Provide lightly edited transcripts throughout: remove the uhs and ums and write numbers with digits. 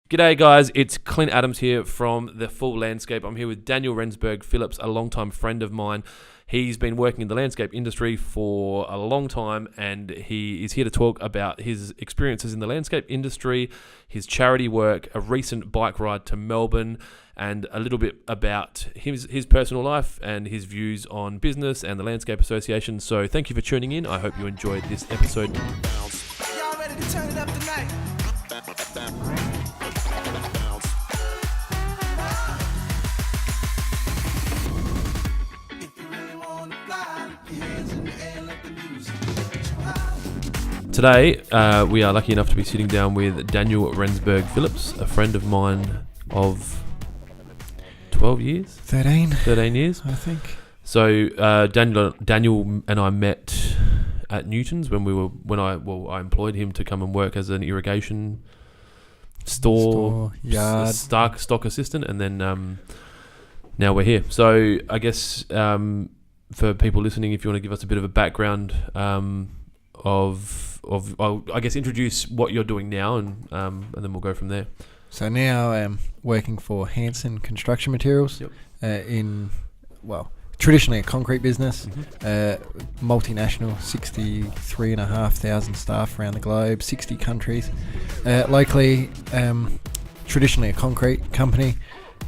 G'day guys, it's Clint Adams here from The Full Landscape. I'm here with Daniel Rensburg Phillips, a longtime friend of mine. He's been working in the landscape industry for a long time, and he is here to talk about his experiences in the landscape industry, his charity work, a recent bike ride to Melbourne, and a little bit about his personal life and his views on business and the Landscape Association. So thank you for tuning in. I hope you enjoyed this episode. Y'all ready to turn it up tonight? Today, we are lucky enough to be sitting down with Daniel Rensburg Phillips, a friend of mine of 12 years? 13 years, I think. So Daniel and I met at Newton's when I employed him to come and work as an irrigation store yard stock assistant, and then now we're here. So I guess for people listening, if you want to give us a bit of a background I guess introduce what you're doing now, and then we'll go from there. So now I'm working for Hanson Construction Materials. Yep. Traditionally a concrete business, Mm-hmm. multinational, 63,500 staff around the globe, 60 countries. Locally, traditionally a concrete company.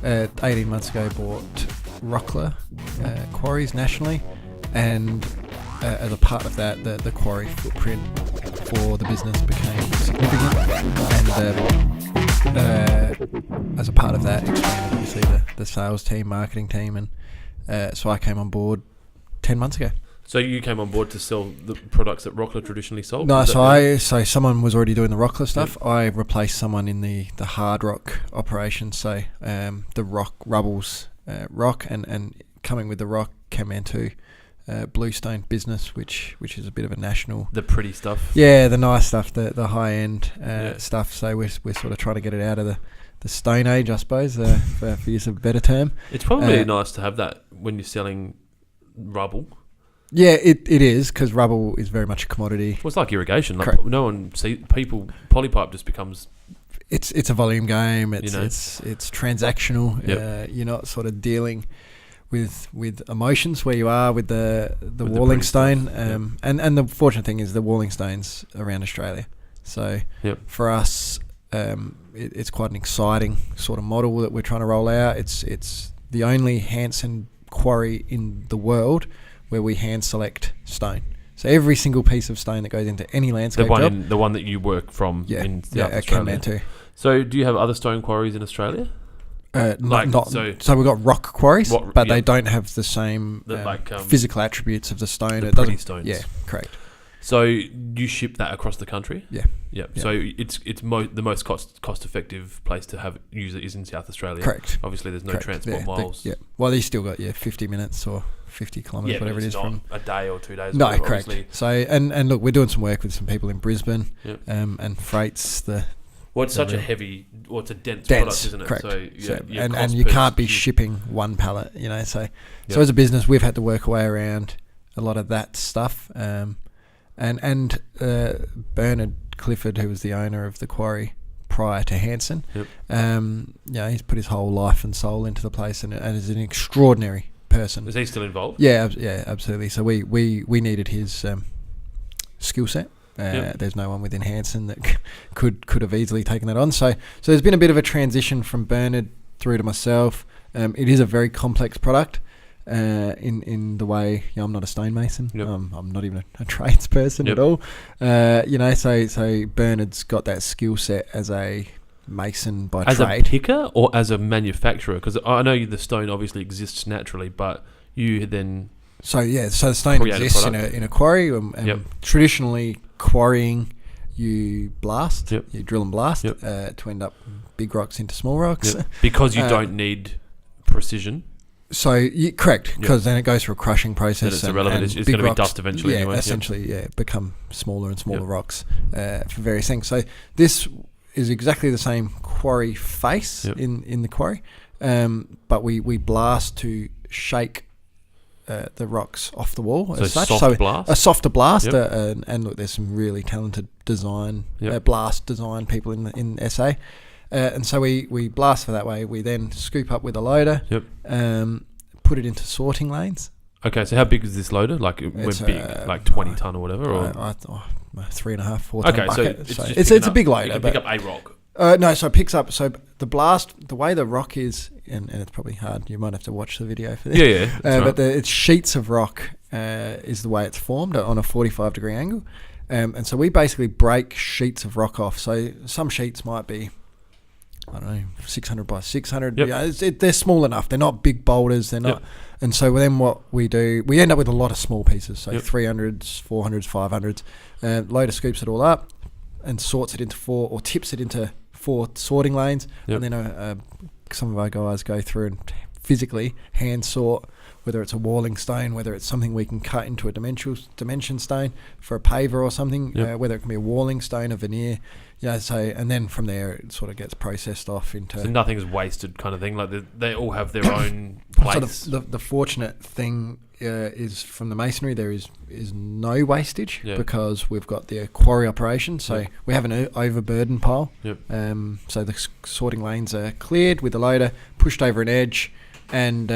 18 months ago bought Rockler quarries nationally, and as a part of that, the quarry footprint for the business became significant, and as a part of that, expanded obviously the sales team, marketing team, and so I came on board 10 months ago. So you came on board to sell the products that Rockler traditionally sold? No, so someone was already doing the Rockler stuff. Yep. I replaced someone in the hard rock operation, so the rubbles rock, and coming with the rock came into bluestone business, which is a bit of a national, the pretty stuff, the nice stuff, the high end stuff. So we're sort of trying to get it out of the stone age, I suppose, for use of a better term. It's probably nice to have that when you're selling rubble. Yeah, it is, because rubble is very much a commodity. Well, it's like irrigation. Correct. No one polypipe just becomes. It's a volume game. It's transactional. Yep. You're not sort of dealing with emotions where you are with the walling stone. And the fortunate thing is the walling stone's around Australia. So for us, it's quite an exciting sort of model that we're trying to roll out. It's the only Hanson quarry in the world where we hand select stone. So every single piece of stone that goes into any landscape job. The one that you work from in South Australia. Too. So do you have other stone quarries in Australia? So we've got rock quarries, but they don't have the same physical attributes of the stone. The pretty stones. Yeah, correct. So you ship that across the country? Yeah. So it's the most cost effective place to use it is in South Australia. Correct. Obviously, there's no transport miles. Well, you still got 50 minutes or 50 kilometres, whatever it is, not from a day or 2 days. No, whatever, correct. Obviously. So and look, we're doing some work with some people in Brisbane. And freight's it's such a heavy, it's a dense product, isn't it? Correct. So and you can't be shipping one pallet, So as a business, we've had to work our way around a lot of that stuff. And Bernard Clifford, who was the owner of the quarry prior to Hanson, he's put his whole life and soul into the place, and is an extraordinary person. Is he still involved? Yeah, absolutely. So we needed his skill set. There's no one within Hanson that could have easily taken that on. So there's been a bit of a transition from Bernard through to myself. It is a very complex product. In the way, I'm not a stonemason. I'm not even a tradesperson at all. So Bernard's got that skill set as a mason by trade. As a picker or as a manufacturer? Because I know the stone obviously exists naturally, but you then... So the stone exists in a quarry. And traditionally, quarrying, you blast, you drill and blast to end up big rocks into small rocks. Because you don't need precision. So correct, because then it goes through a crushing process. Then it's irrelevant. It's going to be dust eventually. Yeah, essentially, become smaller and smaller rocks for various things. So this is exactly the same quarry face in the quarry, but we blast to shake the rocks off the wall as such. Blast? A softer blast. And look, there's some really talented blast design people in SA. And so we blast for that way. We then scoop up with a loader. Yep. Put it into sorting lanes. Okay, so how big is this loader? Like, it went big, like 20 ton or whatever? Or? 3.5, 4 ton Okay, bucket. so It's a big loader. It can pick up a rock. No, so it picks up. So the blast, the way the rock is, and it's probably hard. You might have to watch the video for this. Yeah. But it's sheets of rock is the way it's formed on a 45-degree angle. And so we basically break sheets of rock off. So some sheets might be, I don't know, 600 by 600. Yep. Yeah, they're small enough. They're not big boulders. They're not. Yep. And so then what we do, we end up with a lot of small pieces. So Yep. 300s, 400s, 500s. Loader scoops it all up and sorts it into 4, or tips it into 4 sorting lanes. Yep. And then some of our guys go through and physically hand sort, whether it's a walling stone, whether it's something we can cut into a dimension stone for a paver or something, Yep. whether it can be a walling stone, a veneer. Yeah, so and then from there it sort of gets processed off into. So nothing's wasted, kind of thing. Like they all have their own place. So the fortunate thing is from the masonry there is no wastage because we've got the quarry operation. So we have an overburden pile. Yep. So the sorting lanes are cleared with the loader, pushed over an edge, and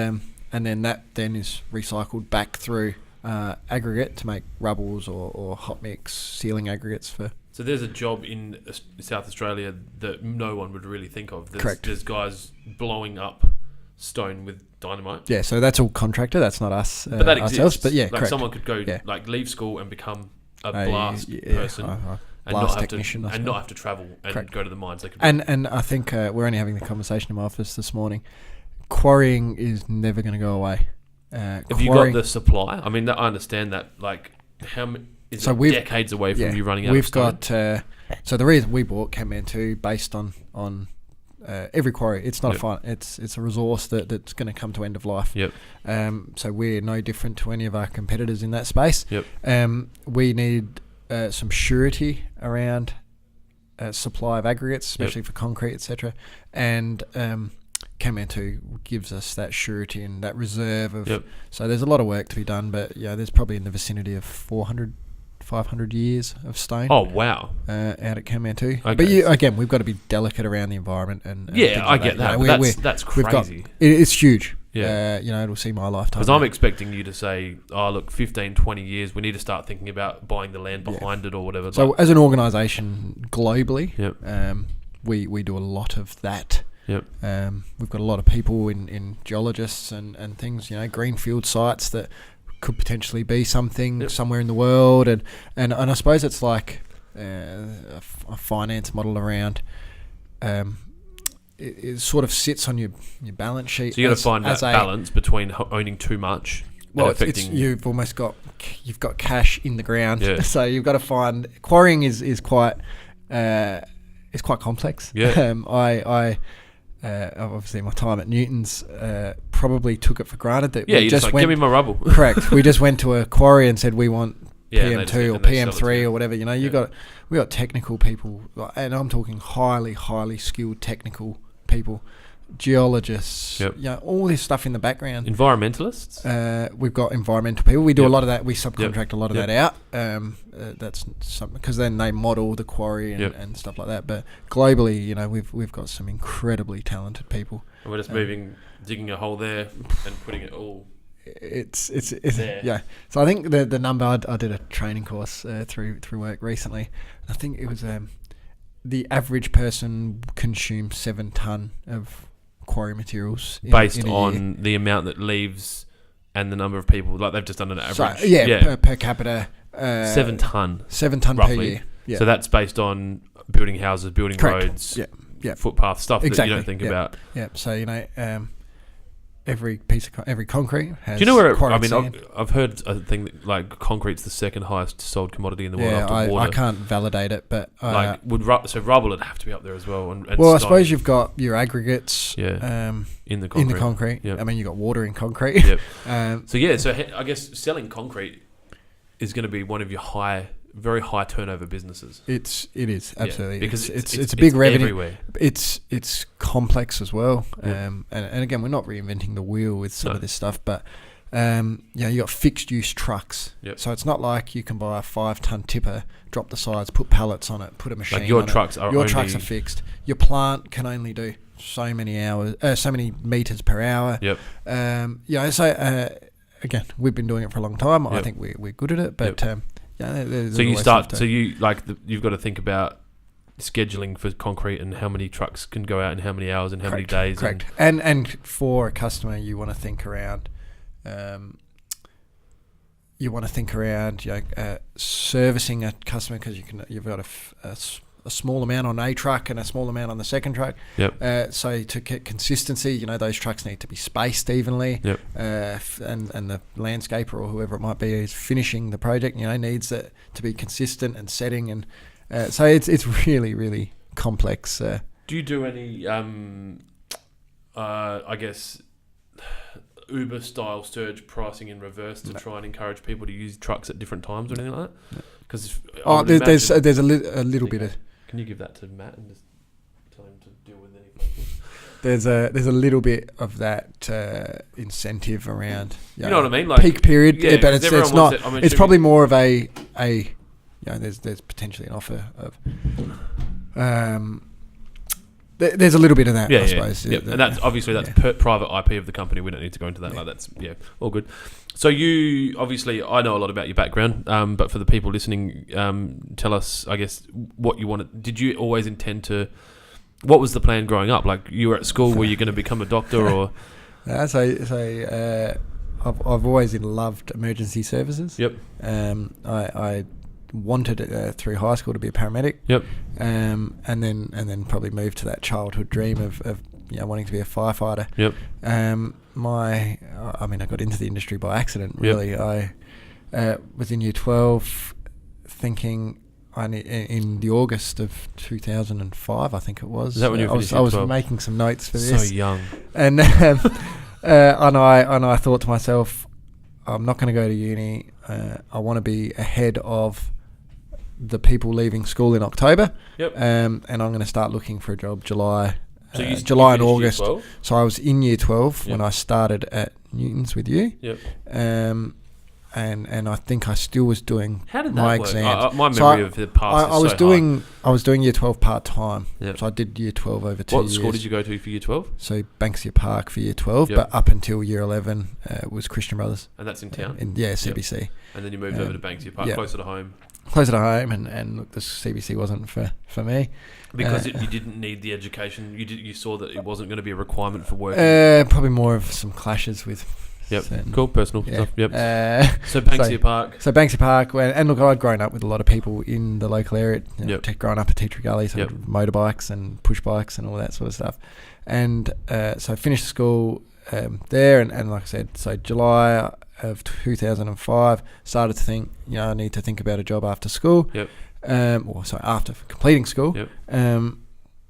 then that then is recycled back through aggregate to make rubbles or hot mix sealing aggregates for. So there's a job in South Australia that no one would really think of. Correct. There's guys blowing up stone with dynamite. Yeah, so that's all contractor. That's not us. But that ourselves. exists. But yeah, like correct. someone could go like leave school and become a blast person. And blast not have technician, to, and not have to travel and Correct. go to the mines. They could And I think we're only having the conversation in my office this morning. Quarrying is never going to go away. Have you got the supply? I mean, I understand that. Like, how many? Is it decades away from you running out of stone? We've got... so the reason we bought Campman 2 based on every quarry, it's not a fine... It's a resource that's going to come to end of life. Yep. So we're no different to any of our competitors in that space. Yep. We need some surety around supply of aggregates, especially for concrete, etc. And Campman 2 gives us that surety and that reserve of... So there's a lot of work to be done, but there's probably in the vicinity of 500 years of stone. Oh, wow. Out at Campman 2. Okay. But again, we've got to be delicate around the environment. And I get that. You know, that's crazy. It's huge. Yeah. It'll see my lifetime. Because I'm expecting you to say, oh, look, 15, 20 years, we need to start thinking about buying the land behind it or whatever. So as an organisation globally, Yep. We do a lot of that. Yep. We've got a lot of people in geologists and things, greenfield sites that could potentially be something somewhere in the world, and I suppose it's like a finance model around. It sort of sits on your balance sheet. So you got to find that balance between owning too much. Well, you've almost got cash in the ground, so you've got to find quarrying is quite complex. Yeah. I obviously my time at Newton's probably took it for granted that you just give me my rubble. Correct. We just went to a quarry and said we want PM2 or PM3 or whatever. We got technical people, and I'm talking highly skilled technical people, geologists. Yep. All this stuff in the background. Environmentalists. We've got environmental people. We do a lot of that. We subcontract a lot of that out. That's something because then they model the quarry and stuff like that. But globally, we've got some incredibly talented people. And we're just digging a hole there and putting it all. It's there. So I think the number I did a training course through work recently. I think it was the average person consumes 7 ton of quarry materials based in on the amount that leaves and the number of people. Like they've just done an average. So, per capita. 7 ton. 7 ton roughly. per year. Yeah. So that's based on building houses, building roads, footpaths, stuff that you don't think about. Yeah. So every piece of every concrete has. Do you know where? Sand. I've heard a thing that like concrete's the second highest sold commodity in the world after water. I can't validate it, but so rubble would have to be up there as well. And well, stone. I suppose you've got your aggregates. In the concrete. In the concrete. Yep. I mean, you've got water in concrete. Yep. So I guess selling concrete is going to be one of your very high turnover businesses. It is absolutely because it's a big revenue. Everywhere. It's complex as well. Yeah. And again, we're not reinventing the wheel with some of this stuff, but You got fixed use trucks. Yep. So it's not like you can buy a 5-ton tipper, drop the sides, put pallets on it, put a machine Like your on trucks it. are Your only... trucks are fixed. Your plant can only do so many hours, so many meters per hour. Yep. Again, we've been doing it for a long time. I Yep. think we're good at it, but So you start. So you've got to think about scheduling for concrete and how many trucks can go out in how many hours and how many days. Correct. And for a customer, you want to think around. Servicing a customer, because you've got a small amount on a truck and a small amount on the second truck. Yep. So to get consistency, those trucks need to be spaced evenly. Yep. And the landscaper or whoever it might be who's finishing the project, needs it to be consistent and setting, and so it's really, really complex. Do you do any, I guess, Uber style surge pricing in reverse to try and encourage people to use trucks at different times or anything like that? Because there's a little bit of. Can you give that to Matt and just tell him to deal with any phone calls? There's a little bit of that incentive around. You know what I mean? Like peak period, yeah, but it's not. It's probably more of a. There's potentially an offer of. There's a little bit of that, I suppose. Yep. And that's obviously private IP of the company. We don't need to go into that. Like that's all good. So you obviously, I know a lot about your background, but for the people listening, tell us, I guess, what you wanted. Did you always intend to? What was the plan growing up? Like you were at school, were you going to become a doctor or? I've always loved emergency services. Yep. I wanted through high school to be a paramedic. Yep. And then probably moved to that childhood dream of wanting to be a firefighter. Yep. I got into the industry by accident. Really, yep. I was in year 12, thinking in the August of 2005, I think it was. Is that when you finished year 12? I was making some notes for this. So young. And I thought to myself, I'm not going to go to uni. I want to be ahead of the people leaving school in October. Yep. And I'm going to start looking for a job July July and August. Year 12? So I was in year 12 Yep. when I started at Newton's with you. Yep. And I think I still was doing How did that my work? exams. My memory of the past I was doing year 12 part time. Yep. So I did year 12 over 2 years. What school did you go to for year 12? So Banksia Park for year 12, Yep. but up until year 11 was Christian Brothers. And that's in town? CBC. Yep. And then you moved over to Banksia Park, yep. closer to home. Closer to home, and look, the CBC wasn't for me. Because you didn't need the education. You saw that it wasn't going to be a requirement for work. Probably more of some clashes with. Yep. Cool. Personal stuff. Yep. So Banksia Park. So Banksia Park, and look, I'd grown up with a lot of people in the local area. Growing up at Teacher Gully, so motorbikes and push bikes and all that sort of stuff. And so I finished school there, and like I said, so July of 2005, started to think, I need to think about a job after school. Yep. After completing school. Yep.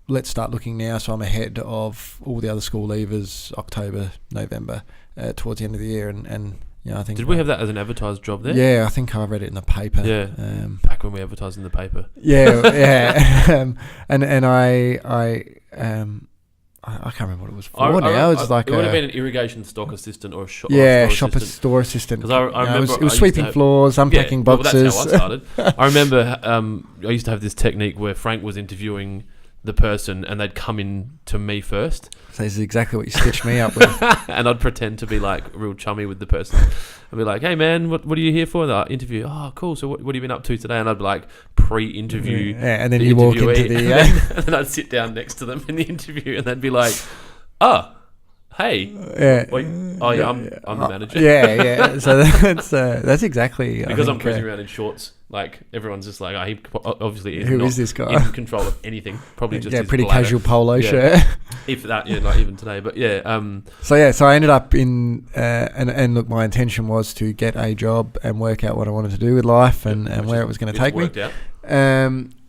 Let's start looking now. So I'm ahead of all the other school leavers, October, November, towards the end of the year, and I think. Did we have that as an advertised job there? Yeah, I think I read it in the paper. Yeah. Back when we advertised in the paper. Yeah. And I can't remember what it was for now. It would have been an irrigation stock assistant or a shop. Store assistant. Because I remember it was sweeping floors, unpacking boxes. Well, that's how I started. I remember I used to have this technique where Frank was interviewing the person and they'd come in to me first. So this is exactly what you stitched me up with. And I'd pretend to be like real chummy with the person. I'd be like, hey man, what are you here for? The interview. Oh, cool. So what have you been up to today? And I'd be like pre-interview. Yeah, and then you walk into the... and then I'd sit down next to them in the interview and they'd be like, hey. Wait, I'm the manager. Yeah. So that's exactly... Because I'm cruising around in shorts. Like, everyone's just like, he obviously is who not is this guy? in control of anything. Probably just his pretty bladder. Casual polo shirt. If that, like even today. But So I ended up in, and look, my intention was to get a job and work out what I wanted to do with life and where it was going to take me. Out.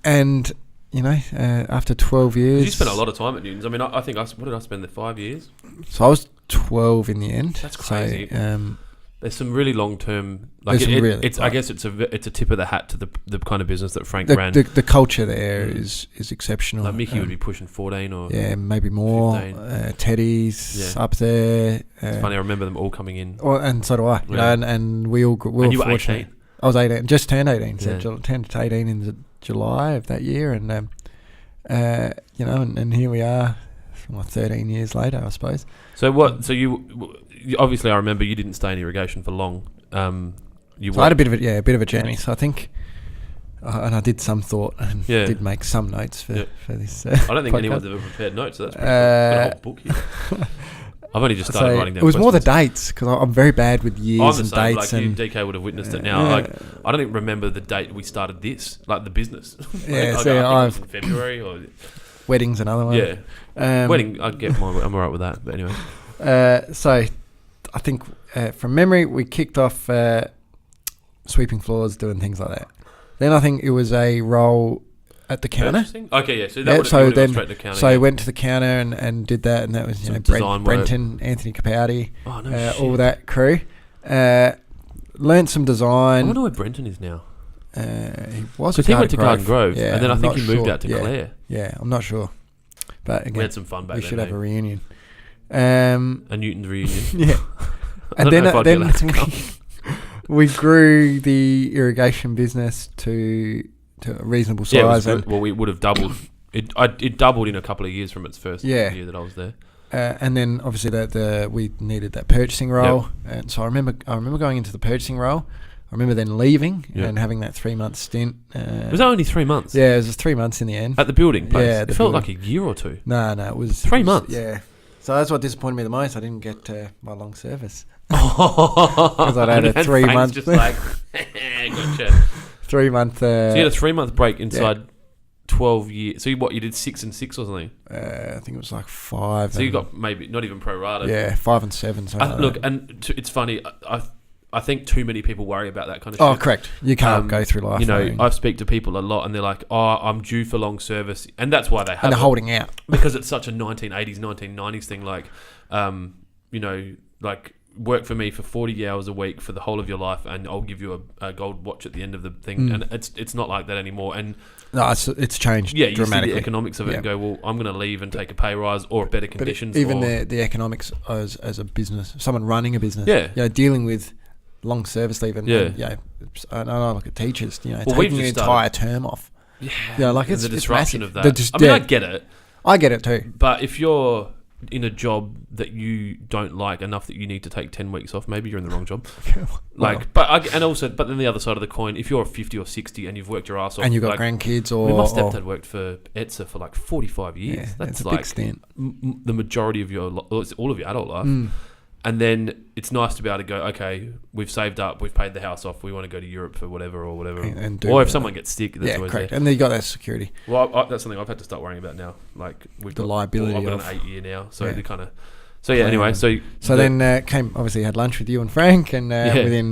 And, after 12 years... You spent a lot of time at Newton's. I mean, I think, what did I spend there, 5 years? So I was 12 in the end. That's crazy. So, There's some really long term. There's some really, it's I guess it's a tip of the hat to the kind of business that Frank ran. The culture there is exceptional. Like Mickey would be pushing 14 or maybe more. 15. Teddy's up there. It's funny. I remember them all coming in. And so do I. You know, and we were you were fortunate. 18. I was 18. Just turned 18. Yeah. So turned 18 in July of that year, and you know, and here we are, 13 years later, I suppose. So what? So you obviously, I remember you didn't stay in irrigation for long. I had a bit of a journey. So I think, and I did some thought and did make some notes for this. I don't think anyone's ever prepared notes. So that's pretty cool. Got a whole book here. I've only just started writing down. It was questions. more the dates because I'm very bad with years and dates. Like DK would have witnessed it now. Like I don't even remember the date we started this, like the business. Yeah, I think it was in February or wedding's another one. Yeah, wedding. I get mine. I'm alright with that. But anyway, so I think from memory we kicked off sweeping floors, doing things like that. Then I think it was a role at the counter. Okay, yeah. So that would have gone straight to the counter. So I went to the counter and did that, and that was Brenton, Anthony Capaldi, all that crew. Learned some design. I wonder where Brenton is now. He was because he went to Garden Grove, yeah, and then I think he moved out to Clare. Yeah, I'm not sure. But again, we had some fun back then. We should have a reunion. A Newton's reunion. Yeah. And then we grew the irrigation business to a reasonable size. Well, we would have doubled. It doubled in a couple of years from its first year that I was there. And then obviously we needed that purchasing role, and so I remember going into the purchasing role. I remember then leaving and having that 3-month stint. Was that only 3 months? Yeah, it was just 3 months in the end. At the building place? Yeah, it felt like a year or two. No, it was 3 months. Yeah. So that's what disappointed me the most. I didn't get my long service. Because I'd had a 3 month. Just like, gotcha. 3 month. So you had a 3 month break inside 12 years. So you did 6 and 6 or something? I think it was like 5. So you got maybe not even pro rata. Yeah, 5 and 7. Look, and it's funny. I think too many people worry about that kind of shit. Oh, correct. You can't go through life. You know, I speak to people a lot and they're like, oh, I'm due for long service. And that's why they have it. And they're holding out. Because it's such a 1980s, 1990s thing. Like, you know, like work for me for 40 hours a week for the whole of your life and I'll give you a gold watch at the end of the thing. And it's not like that anymore. And no, it's changed dramatically. You see the economics of it and go, well, I'm going to leave and take a pay rise or better conditions. Even the economics as a business, someone running a business, you know, dealing with long service leave and I look at teachers, you know, taking the entire term off. Yeah, you know, like it's the disruption massive. of that. I mean, I get it. I get it too. But if you're in a job that you don't like enough that you need to take 10 weeks off, maybe you're in the wrong job. But then the other side of the coin, if you're 50 or 60 and you've worked your ass off, and you've got grandkids, or my stepdad worked for ETSA for like 45 years. Yeah, that's a like big stint. The majority of all of your adult life. And then it's nice to be able to go, okay, we've saved up, we've paid the house off, we want to go to Europe for whatever. Or if someone gets sick, that's always correct. there. And then you got that security. Well, that's something I've had to start worrying about now. Like we've got liability. I've got an 8 year now, so they kind of. So yeah. Anyway, so then obviously had lunch with you and Frank, and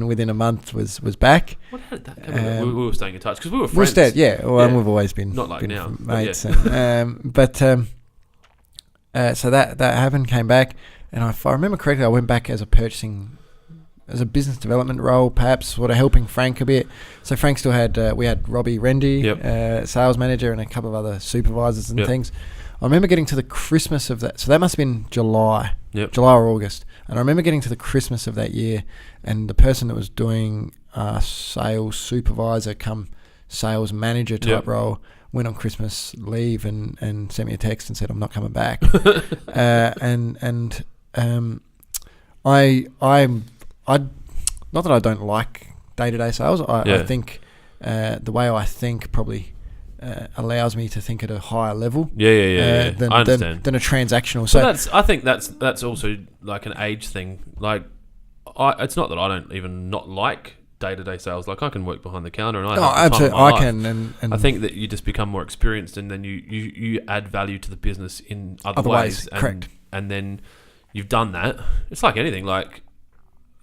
within a month was back. How did that come about? We were staying in touch because we were friends. And we've always been not like now, mates. So that happened, came back. And if I remember correctly, I went back as a business development role, perhaps sort of helping Frank a bit. So Frank still had, we had Robbie Rendy, sales manager, and a couple of other supervisors and things. I remember getting to the Christmas of that. So that must have been July or August. And I remember getting to the Christmas of that year, and the person that was doing sales supervisor come sales manager type role went on Christmas leave and sent me a text and said, I'm not coming back. I'm not that I don't like day-to-day sales. I think the way I think probably allows me to think at a higher level. Than, I understand. Than a transactional. So I think that's also like an age thing. Like, it's not that I don't even not like day-to-day sales. Like, I can work behind the counter and I can. And I think that you just become more experienced, and then you add value to the business in other ways. Correct. And then you've done that. It's like anything. Like,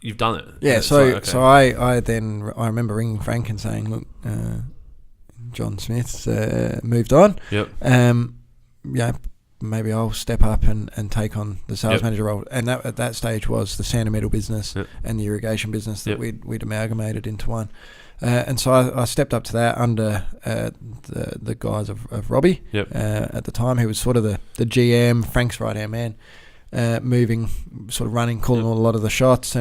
you've done it. Yeah. So I remember ringing Frank and saying, look, John Smith's moved on. Yep. maybe I'll step up and take on the sales manager role. And that at that stage was the sand and metal business and the irrigation business that we'd amalgamated into one. And so I stepped up to that under the guise of Robbie at the time, who was sort of the GM, Frank's right-hand man, moving, sort of running, calling a lot of the shots.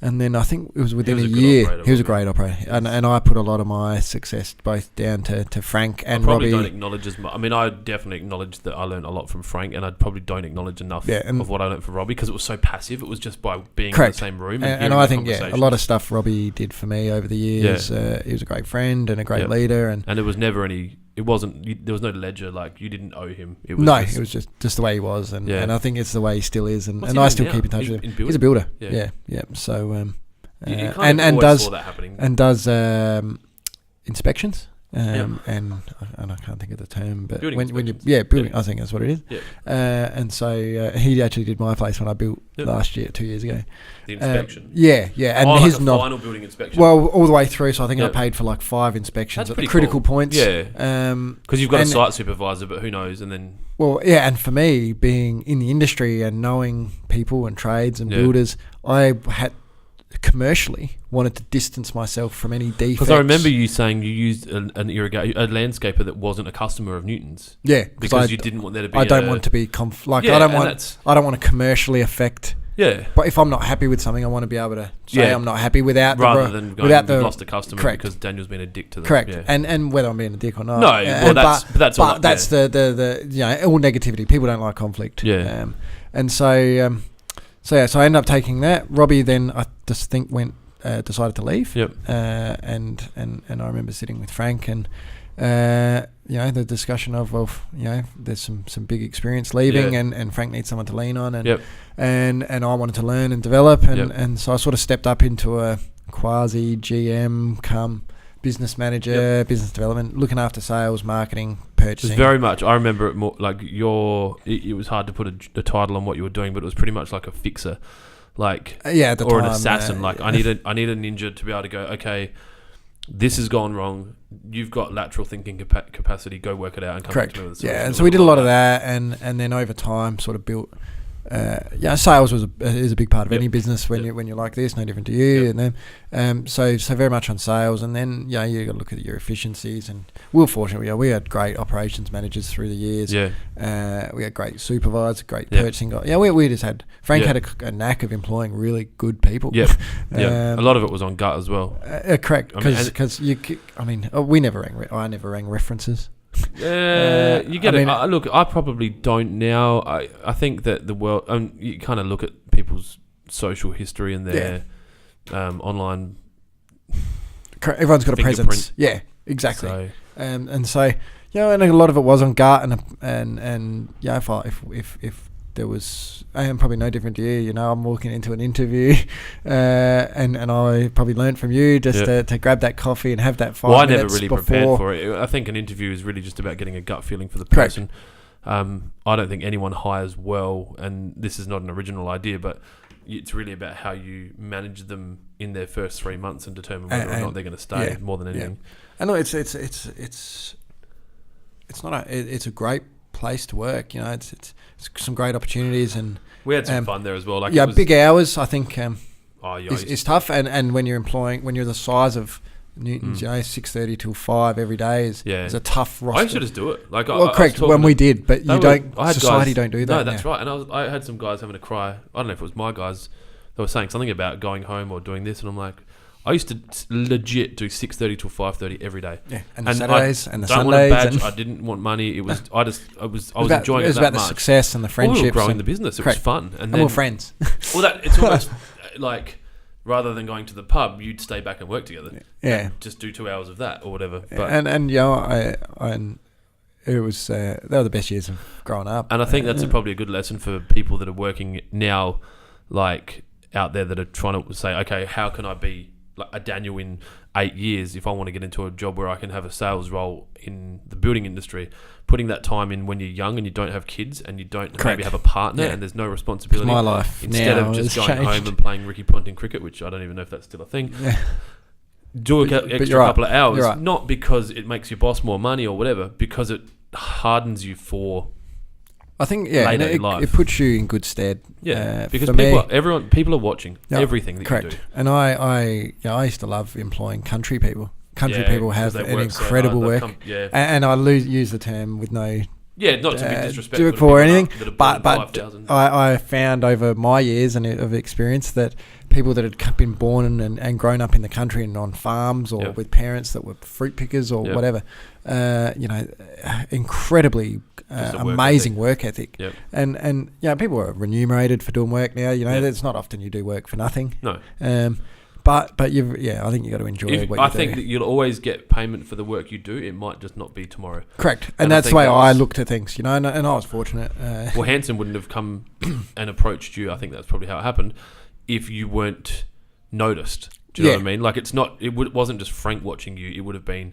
And then I think it was within a year. He was a great operator. And I put a lot of my success both down to Frank and Robbie. I probably Robbie. don't acknowledge as much. I mean, I definitely acknowledge that I learned a lot from Frank, and I probably don't acknowledge enough of what I learned from Robbie, because it was so passive. It was just by being in the same room. And I think, a lot of stuff Robbie did for me over the years. Yeah. He was a great friend and a great leader. And there was never any... It wasn't... there was no ledger, like, you didn't owe him. It was just the way he was. And I think it's the way he still is. And I still keep in touch with him. Building? He's a builder. Yeah. So... and does inspections and I can't think of the term, but building building, I think that's what it is. And so he actually did my place when I built last year, 2 years ago. The inspection. And his final building inspection. Well, all the way through. So I think I paid for like 5 inspections at the critical points. Because you've got a site supervisor, but who knows? And then and for me, being in the industry and knowing people and trades and builders, I had commercially wanted to distance myself from any defects. Because I remember you saying you used a landscaper that wasn't a customer of Newton's. Yeah, because you didn't want there to be. I don't want to be I don't want to commercially affect. Yeah, but if I'm not happy with something, I want to be able to say I'm not happy without rather than going without lost a customer because Daniel's been a dick to them. Correct, and whether I'm being a dick or not. No, that's the all negativity. People don't like conflict. Yeah, and so. So I ended up taking that. Robbie then, I just think, decided to leave. Yep. And I remember sitting with Frank and the discussion of there's some big experience leaving and Frank needs someone to lean on and I wanted to learn and develop and so I sort of stepped up into a quasi GM come business manager, business development, looking after sales, marketing, purchasing. It's very much. I remember it more like it was hard to put a title on what you were doing, but it was pretty much like a fixer, like at the or time, an assassin. I need a ninja to be able to go, okay, this has gone wrong. You've got lateral thinking capacity. Go work it out and come back to me with a solution. And so we did a lot of that, and then over time, sort of built. Sales is a big part of any business when you're like this, no different to you. And then, so very much on sales, and then you got to look at your efficiencies. And we were fortunate. We had great operations managers through the years. We had great supervisors, great purchasing guys. We just had Frank had a knack of employing really good people. A lot of it was on gut as well. Correct, because we never rang. I never rang references. You get it. Look, I probably don't now. I think that the world, you kind of look at people's social history and their online. Everyone's got a presence. Yeah, exactly. So, and so and a lot of it was on gut and if there was, I am probably no different to you. I'm walking into an interview, and I probably learned from you just to grab that coffee and have that 5 minutes. I never really prepared for it. I think an interview is really just about getting a gut feeling for the person. I don't think anyone hires well, and this is not an original idea, but it's really about how you manage them in their first 3 months and determine whether or not they're going to stay more than anything. And it's a great place to work. It's some great opportunities, and we had some fun there as well. Big hours. I think is tough, and when you're the size of Newton's, 6:30 till 5 every day is a tough roster. I used to just do it. Correct. When we did, but society don't do that. No, that's right. And I had some guys having a cry. I don't know if it was my guys. They were saying something about going home or doing this, and I'm like, I used to legit do 6:30 till 5:30 every day. Yeah, and the Saturdays and the Sundays. I don't want a badge. I didn't want money. It was I was enjoying it. It was about the success and the friendships. We were growing the business. It was fun, and we're friends. It's almost like rather than going to the pub, you'd stay back and work together. Yeah, just do 2 hours of that or whatever. But it was they were the best years of growing up. And I think that's probably a good lesson for people that are working now, like out there that are trying to say, okay, how can I be like a Daniel in 8 years if I want to get into a job where I can have a sales role in the building industry, putting that time in when you're young and you don't have kids and you don't maybe have a partner and there's no responsibility. My life instead of just going home and playing Ricky Ponting cricket, which I don't even know if that's still a thing. Do an extra couple of hours, not because it makes your boss more money or whatever, because it hardens you for I think later in life. It puts you in good stead. Yeah, because for people are watching everything that correct. you do. And I used to love employing country people. Country Yeah, people have because they an work so incredible hard, work, yeah. and I use the term with no not to be disrespectful do it to for people anything, that have but bought 5,000. I found over my years of experience that people that had been born and grown up in the country and on farms or with parents that were fruit pickers or whatever, incredibly amazing work ethic. Yep. And people are remunerated for doing work now. It's not often you do work for nothing. No. But I think you got to enjoy what you do. I think that you'll always get payment for the work you do. It might just not be tomorrow. Correct, and that's the way I looked at things, and I was fortunate. Well, Hanson wouldn't have come and approached you. I think that's probably how it happened. If you weren't noticed, do you know what I mean? Like it wasn't just Frank watching you. It would have been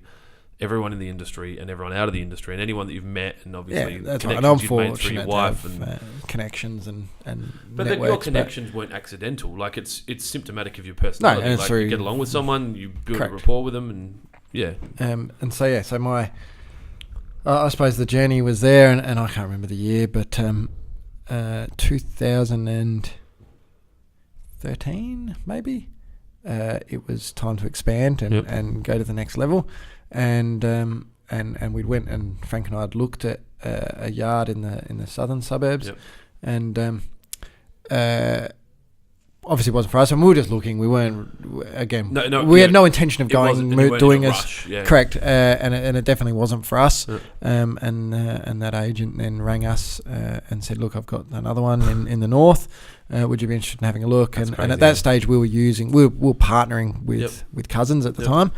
everyone in the industry and everyone out of the industry and anyone that you've met and obviously that's right. connections And you've made through your wife and connections and but networks, your connections weren't accidental. Like it's symptomatic of your personality. No, and like through, you get along with someone, you build correct. a rapport with them, and so my I suppose the journey was there, and I can't remember the year, but 2013 maybe. It was time to expand and go to the next level, and we went, and Frank and I had looked at a yard in the southern suburbs, and obviously it wasn't for us, and we were just looking. We weren't we had no intention of doing us correct, and it definitely wasn't for us. And that agent then rang us and said, "Look, I've got another one in the north. Would you be interested in having a look?" And at that stage, we were partnering with Cousins at the time.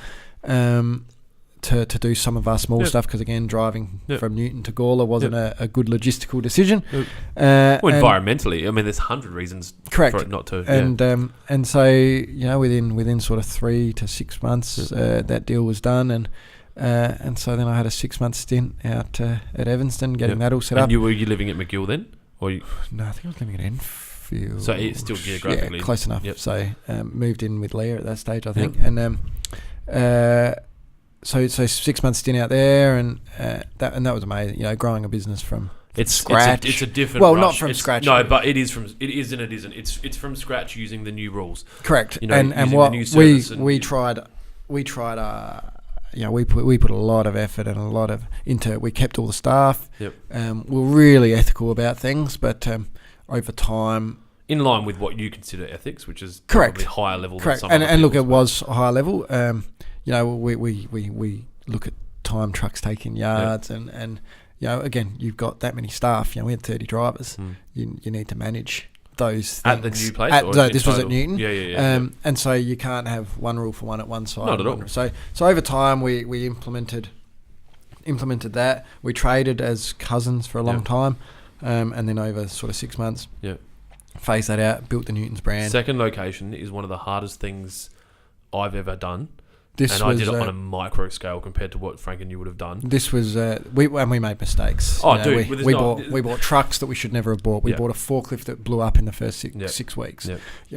To do some of our small stuff, because again, driving from Newton to Gawler wasn't a good logistical decision. Environmentally, I mean, there's 100 reasons for it not to. And so within sort of 3 to 6 months, that deal was done, and so then I had a 6-month stint out at Evanston getting that all set up. And were you living at McGill then, or No, I think I was living at Enfield. So it's still geographically close enough. So moved in with Leah at that stage, I think, and So 6 months stint out there, and that was amazing. Growing a business from scratch. It's a different. Well, rush. not from scratch. No, but it is from. It is and it isn't. It's from scratch using the new rules. Correct. And what we tried. We put a lot of effort and a lot of into. We kept all the staff. Yep. We're really ethical about things, but over time. In line with what you consider ethics, which is correct, probably higher level. Correct, than some and look, it was higher level. We look at time trucks taking yards, and again, you've got that many staff. We had 30 drivers. You need to manage those things. At the new place? This was at Newton. Yeah. And so you can't have one rule for one at one side. Not at all. So over time, we implemented that. We traded as Cousins for a long time, and then over sort of 6 months, phased that out, built the Newton's brand. Second location is one of the hardest things I've ever done. I did it on a micro scale compared to what Frank and you would have done. This was we made mistakes. We bought trucks that we should never have bought. We bought a forklift that blew up in the first 6 weeks.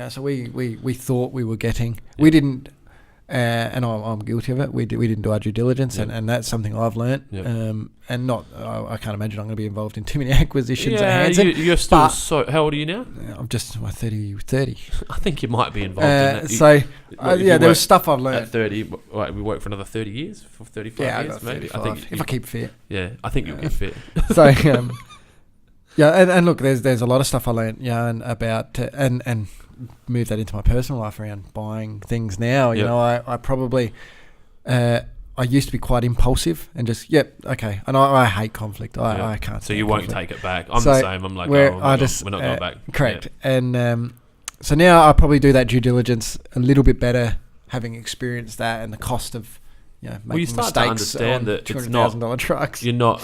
So we thought we were getting. We didn't. And I'm guilty of it. We didn't do our due diligence, and that's something I've learnt. And not, I can't imagine I'm going to be involved in too many acquisitions at Hanson. You're still how old are you now? I'm just 30. I think you might be involved in that. There was stuff I've learnt. At 30, we work for another 30 years, for 35 years maybe. 35, I think if I keep fit. Yeah, I think you'll get fit. So, and look, there's a lot of stuff I learnt, and about, and move that into my personal life around buying things now. I probably I used to be quite impulsive and just okay, and I hate conflict. I can't. So you won't take it back. I'm the same. I'm like, we're not going back. Correct. And so now I probably do that due diligence a little bit better, having experienced that and the cost of making you start mistakes to understand that $200,000 trucks. You're not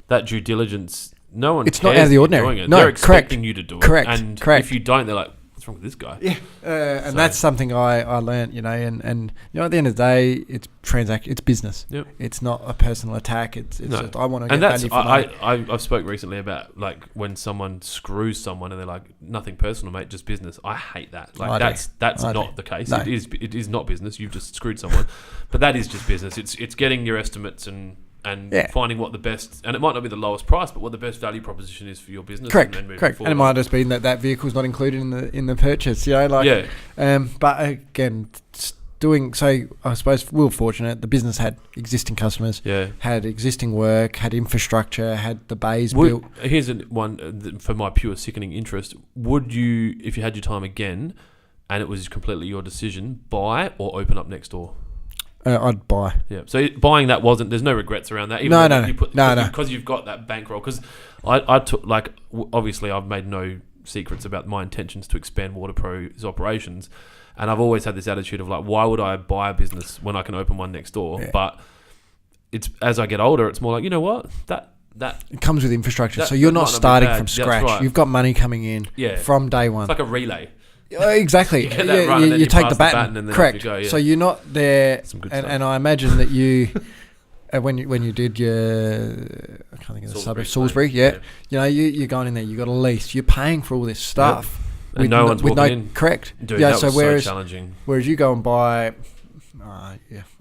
that due diligence. No one. It's not out of the ordinary. Doing it. No, they're expecting you to do it. Correct. And correct. if you don't, they're like, "What's wrong with this guy?" Yeah. And that's something I learned. And at the end of the day, it's It's business. Yep. It's not a personal attack. It's just, I want to get value for money. I've spoke recently about like when someone screws someone and they're like, nothing personal, mate, just business. I hate that. Like that's not the case. No. It is not business. You've just screwed someone, but that is just business. It's getting your estimates and and Yeah. finding what the best, and it might not be the lowest price, but what the best value proposition is for your business. Correct. And moving Correct. forward. And it might just be that vehicle's not included in the purchase. You know, like Yeah. But again, doing so, I suppose we were fortunate. The business had existing customers, Yeah. had existing work, had infrastructure, had the bays built. Here's one for my pure sickening interest. Would you, if you had your time again, and it was completely your decision, buy or open up next door? I'd buy. Yeah. So buying that wasn't. There's no regrets around that. No. Because you've got that bankroll. Because I took obviously I've made no secrets about my intentions to expand Waterpro's operations, and I've always had this attitude of like, why would I buy a business when I can open one next door? Yeah. But it's as I get older, it's more like, you know what, that it comes with infrastructure, that- so you're that not might not be starting bad. from That's scratch. right. You've got money coming in from day one. It's like a relay. Exactly. You get that run and then you you take pass the the baton. baton and then Correct. off you go, yeah. So you're not there, Some good and, stuff. and I imagine that you, when you did your, I can't think of the suburb, Salisbury. Yeah. You know, you're going in there. You got a lease. You're paying for all this stuff. And with no one's with walking in. Correct. Dude, yeah. that So was whereas so challenging. whereas you go and buy,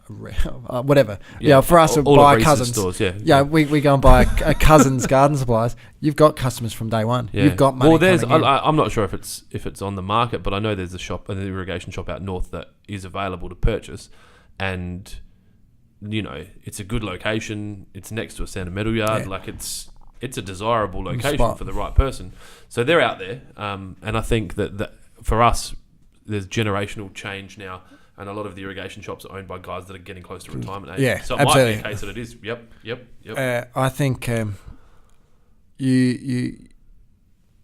whatever. Yeah. For us, all buy of Reese's Cousins. stores, yeah. Yeah, we go and buy a Cousins garden supplies. You've got customers from day one. Yeah. You've got money. Well, there's. coming in. I'm not sure if it's on the market, but I know there's an irrigation shop out north that is available to purchase, and you know it's a good location. It's next to a sand and metal yard. Yeah. Like it's a desirable location Spot. for the right person. So they're out there, and I think that for us, there's generational change now. And a lot of the irrigation shops are owned by guys that are getting close to retirement age. Yeah, so it absolutely. might be a case that it is. Yep. I think you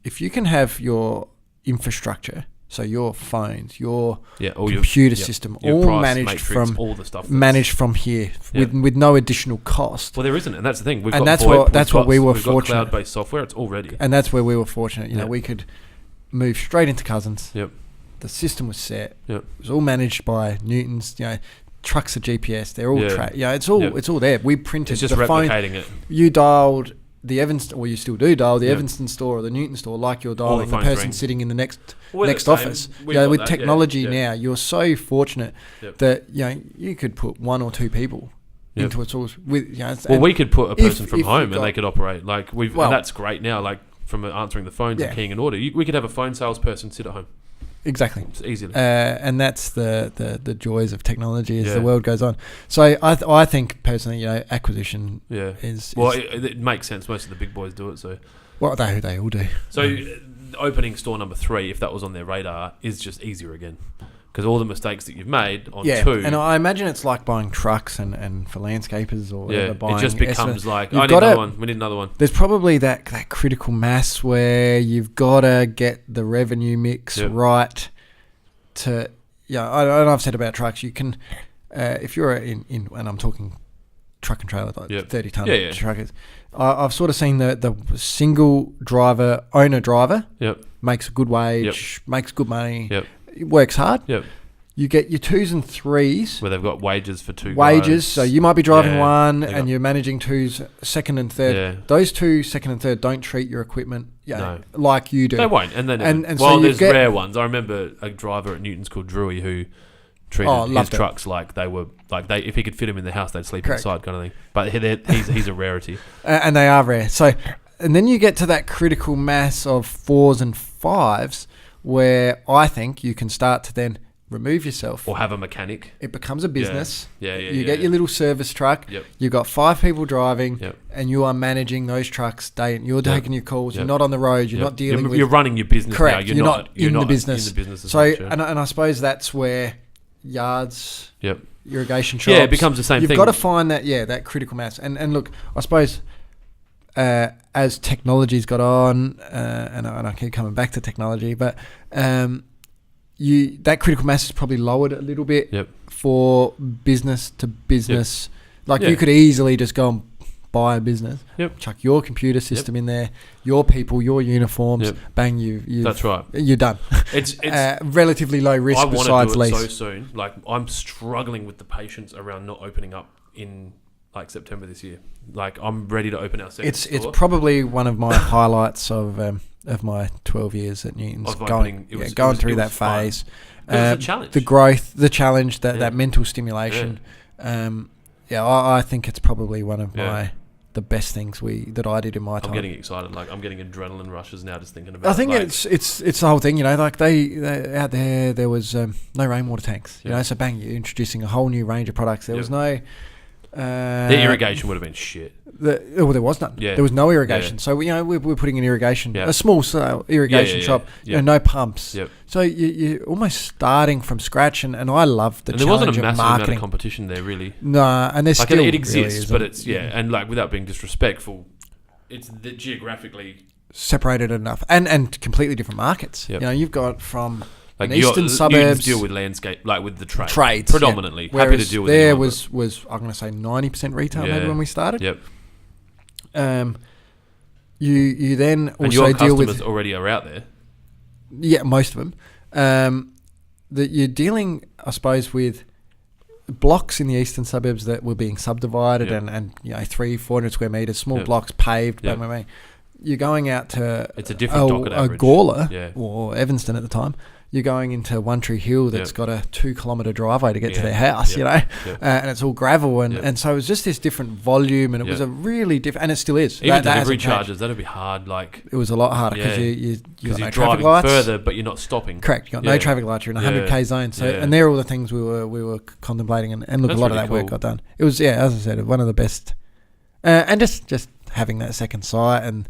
if you can have your infrastructure, so your phones, your all computer system, your all price managed matrix, from all the stuff that's- managed from here with no additional cost. Well, there isn't, and that's the thing. That's what we were fortunate. Cloud-based software. It's all ready. And that's where we were fortunate. You know, Yeah. we could move straight into Cousins. Yep. The system was set. Yep. It was all managed by Newtons. You know, trucks are GPS. They're all Yeah. tracked. Yeah, it's all there. We printed It's just the phone. replicating it. You dialed the Evanston, or you still do dial the Yeah. Evanston store or the Newton store, like you're dialing the phones person ring. sitting in the next We're the same. office. We've You know, got with that, yeah, technology yeah. now, you're so fortunate Yep. that you know you could put one or two people Yep. into a source with. You know, Well, and we could put a person if from you've home and got- they could operate. Like and that's great now. Like from answering the phones Yeah. and keying an order, we could have a phone salesperson sit at home. exactly. It's easy. And that's the joys of technology as Yeah. the world goes on. So I think personally, you know, acquisition Yeah. is Well, it makes sense. Most of the big boys do it. So they all do. opening store number 3, if that was on their radar, is just easier again. Because all the mistakes that you've made on 2... and I imagine it's like buying trucks and for landscapers or whatever, buying it just becomes estimates. like, You've I need gotta- another one. We need another one. There's probably that critical mass where you've got to get the revenue mix Yep. right to... Yeah, I know I've said about trucks, you can... if you're in and I'm talking truck and trailer, like Yep. 30-ton Yeah. truckers, I've sort of seen the single driver, owner driver, Yep. makes a good wage, makes good money, Yep. works hard. Yep. You get your 2s and 3s. Where they've got wages for 2 Wages, guys. so you might be driving Yeah, one they got- and you're managing 2s, second and third. Yeah. Those 2, second and third, don't treat your equipment No. like you do. They won't. And then, And so well, you there's get- rare ones. I remember a driver at Newton's called Drewy who treated his loved it. trucks like they were if he could fit them in the house, they'd sleep Correct. inside, kind of thing. But he's a rarity. And they are rare. So, and then you get to that critical mass of 4s and 5s where I think you can start to then remove yourself. Or have a mechanic. It becomes a business. Yeah. You get your little service truck. Yep. You've got 5 people driving, Yep. and you are managing those trucks day. You're taking your calls. Yep. You're not on the road. You're Yep. not dealing with. You're running your business Correct. now. You're not in the not business. In the business as so, much, yeah. and I suppose that's where yards, Yep. irrigation shops. Yeah, it becomes the same You've thing. got to find that critical mass. And look, I suppose as technology's got on, and I keep coming back to technology, but that critical mass is probably lowered a little bit Yep. for business to business. Like Yeah. you could easily just go and buy a business, Yep. chuck your computer system in there, your people, your uniforms, Yep. bang, you. That's right. You're done. It's Relatively low risk I want besides to do it lease. so soon. Like I'm struggling with the patience around not opening up in like September this year. Like I'm ready to open our second It's store. probably one of my highlights of my 12 years at Newton's, Of opening. It was- going it was- through it that was fun. phase. It was a challenge. The growth, the challenge, Yeah. that mental stimulation. I think it's probably one of the best things that I did in my time. I'm getting excited. Like, I'm getting adrenaline rushes now just thinking about it. I think it's the whole thing, like they out there was no rainwater tanks, so bang, you're introducing a whole new range of products. There was no... the irrigation would have been shit. There was none. Yeah. There was no irrigation. So we're putting in irrigation, a small scale irrigation shop. No pumps. Yep. So you're almost starting from scratch, and I love the challenge of marketing. There wasn't a massive amount of competition there, really. No, and there's still it exists, really, but it's and like without being disrespectful, it's geographically separated enough, and completely different markets. Yep. You've got from. Like eastern suburbs, deal with landscape, like with the trades predominantly. Happy to deal with there was I'm going to say 90% retail maybe when we started. Yep. You then also and your deal with customers already are out there. Yeah, most of them. That you're dealing, I suppose, with blocks in the eastern suburbs that were being subdivided and 300-400 square meters, small blocks paved. Yep. You're going out to it's a different docket average. Gawler or Evanston at the time. You're going into One Tree Hill that's got a 2-kilometre driveway to get to their house, and it's all gravel. And so it was just this different volume, and it was a really different, and it still is. Even delivery charges, that'd be hard. Like it was a lot harder because you got no you're traffic driving lights. further, but you're not stopping. Correct. You got no traffic lights. You're in a 100k zone. So and they're all the things we were contemplating, and look, that's a lot of that work got done. It was as I said, one of the best, and just having that second sight and.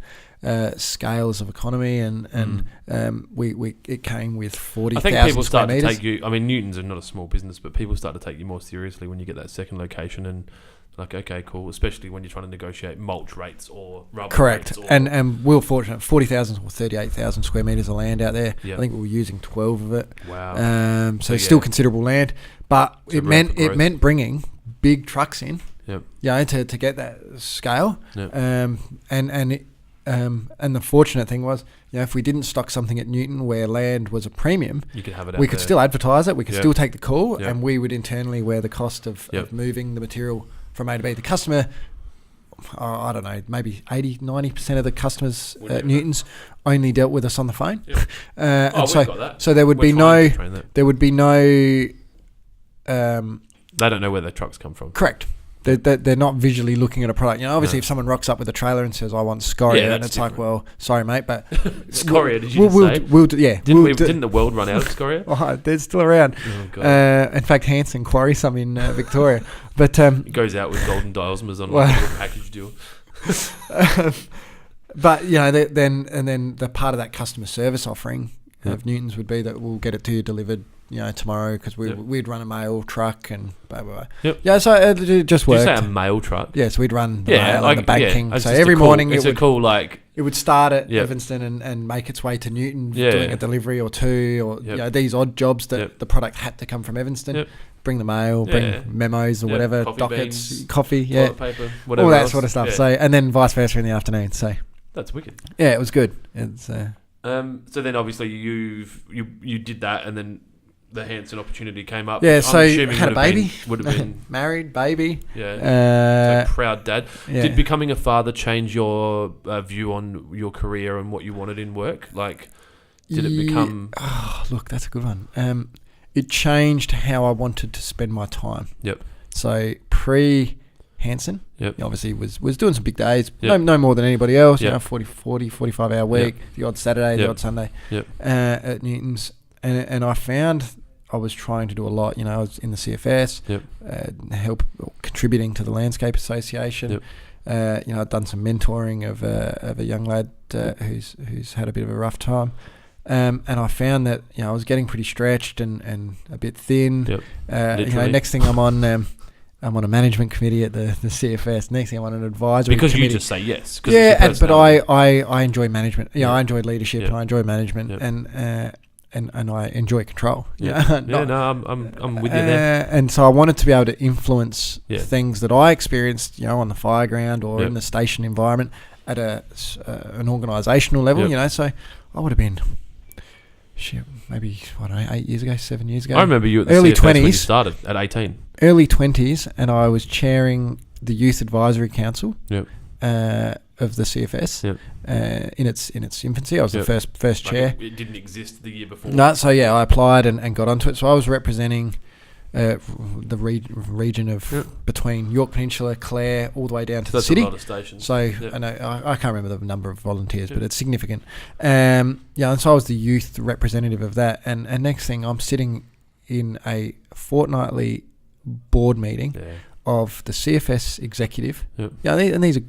Scales of economy and it came with 40,000 I think people square start meters. to take you. I mean, Newton's are not a small business, but people start to take you more seriously when you get that second location and like, okay, cool. Especially when you're trying to negotiate mulch rates or rubber correct. rates. And we were fortunate, 40,000 or 38,000 square meters of land out there. Yep. I think we were using 12 of it. Wow. So still considerable land, but it meant bringing big trucks in. Yep. To get that scale. Yep. And the fortunate thing was, if we didn't stock something at Newton where land was a premium, you could have it. We could still advertise it. We could still take the call, Yep. and we would internally wear the cost of moving the material from A to B. The customer, I don't know, maybe 80-90% of the customers at Newton's only dealt with us on the phone. Yep. And we've got that. So there would be no. They don't know where their trucks come from. Correct. They're not visually looking at a product. Obviously, if someone rocks up with a trailer and says, "I want scoria," and it's different. Like, well, sorry, mate, but scoria. Did you say? Didn't the world run out of scoria? Oh, they're still around. Oh, God. In fact, Hanson quarry some in Victoria, but it goes out with golden diosmers on like a little package deal. But then the part of that customer service offering of Newton's would be that we'll get it to you delivered. Tomorrow because we'd run a mail truck and blah blah blah. Yep. Yeah, so it just worked. Did you say a mail truck? Yeah, so we'd run the mail and the banking. So every morning it would start at Evanston and make its way to Newton, doing a delivery or two, or these odd jobs that the product had to come from Evanston. Yep. Bring the mail, bring memos or whatever, coffee dockets, beans, coffee, toilet paper, whatever, all that else. sort of stuff. So and then vice versa in the afternoon. So that's wicked. Yeah, it was good. It's so then obviously you did that and then. The Hanson opportunity came up. Yeah, so had a baby. Would have been married, baby. Yeah, so proud dad. Yeah. Did becoming a father change your view on your career and what you wanted in work? Like, did it become? Oh, look, that's a good one. It changed how I wanted to spend my time. Yep. So Hanson, obviously was doing some big days. Yep. No more than anybody else. 40, 45 hour week. The odd Saturday, the odd Sunday. At Newton's. And I found I was trying to do a lot. I was in the CFS, contributing to the Landscape Association. I'd done some mentoring of a young lad who's had a bit of a rough time. And I found that I was getting pretty stretched and a bit thin. Next thing I'm on a management committee at the CFS. Next thing I'm on an advisory because committee. You just say yes. Yeah, but I enjoy management. I enjoy leadership and I enjoy management and I enjoy control. I'm with you there. And so I wanted to be able to influence things that I experienced, on the fire ground or in the station environment at an organisational level. So I would have been, maybe 8 years ago, 7 years ago. I remember you at the early CFS 20s when you 20s, started at 18. Early 20s, and I was chairing the Youth Advisory Council. Of the CFS in its infancy. I was the first chair. It didn't exist the year before. No, so I applied and got onto it. So I was representing the region of between York Peninsula, Clare, all the way down to the that's city. a lot of stations. So I know I can't remember the number of volunteers, but it's significant. And so I was the youth representative of that. And next thing, I'm sitting in a fortnightly board meeting of the CFS executive. And these are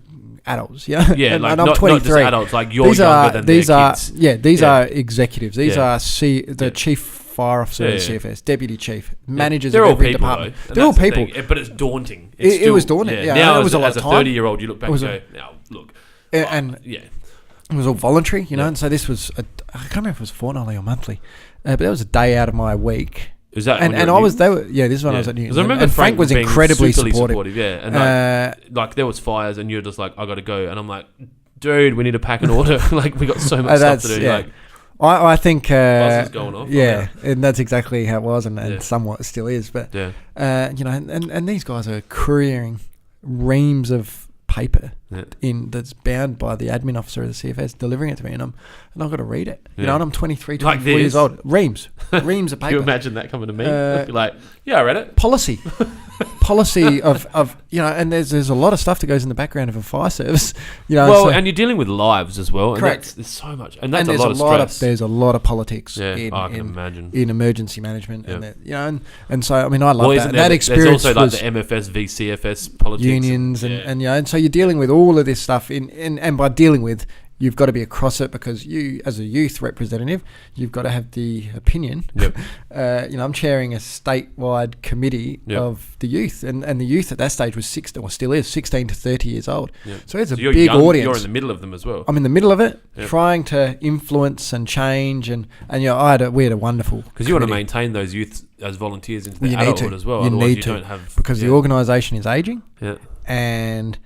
adults, and like I'm not 23. Not just adults, like you're younger than these their are kids. These are executives. These are the chief fire officer of the CFS, deputy chief, managers They're of all every people, department. though, They're all people. but it's daunting. It was daunting. Now, it was a lot as of a time. 30-year-old, you look back and go, "Now, look." It was all voluntary, and so this was I can't remember if it was fortnightly or monthly, but that was a day out of my week. Is that and I was this is when I was at Newton. I remember and Frank was incredibly supportive. And like there was fires, and you're just like, I got to go, and I'm like, dude, we need to pack an order. Like we got so much stuff to do. Like I think buses going off. And that's exactly how it was, and somewhat still is. But and these guys are couriering reams of paper that's bound by the admin officer of the CFS, delivering it to me, and I've got to read it. And I'm 23, 24 years old. Reams of paper. Can you imagine that coming to me? I'd be like, I read it. Policy of and there's a lot of stuff that goes in the background of a fire service. And you're dealing with lives as well. Correct. There's so much, and that's a lot of stress. There's a lot of politics. I can imagine in emergency management, and so I mean I love that. That experience. There's also like the MFS v CFS politics, unions, and so you're dealing with all of this stuff. And by dealing with, you've got to be across it, because you, as a youth representative, you've got to have the opinion. I'm chairing a statewide committee of the youth, and the youth at that stage was 16 to 30 years old. So it's a big audience. You're in the middle of them as well. I'm in the middle of it, trying to influence and change, and we had a wonderful. Because you want to maintain those youth as volunteers into the adulthood as well. Otherwise, you don't have, because the organisation is ageing, and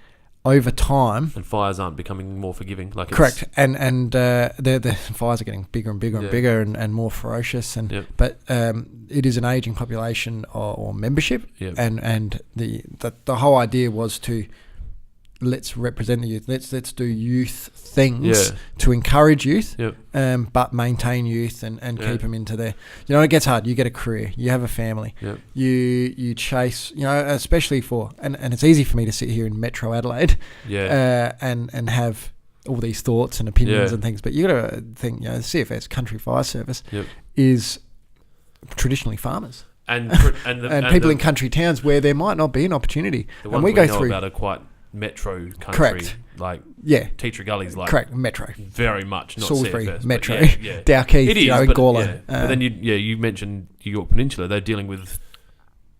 over time, and fires aren't becoming more forgiving. Like correct, and the fires are getting bigger and bigger and bigger and more ferocious. But it is an aging population or membership, and the whole idea was to let's represent the youth. Let's do youth things to encourage youth, but maintain youth and keep them into their. It gets hard. You get a career. You have a family. You chase. Especially for and it's easy for me to sit here in Metro Adelaide, and have all these thoughts and opinions and things. But you got to think. The CFS Country Fire Service is traditionally farmers. And people in country towns where there might not be an opportunity. The ones and we go through about are quite metro country. Correct. Like Teacher Gully's like correct metro. Very much not Salisbury CFS, metro. Dalkeith, it is, in Gawler. But then you mentioned York Peninsula. They're dealing with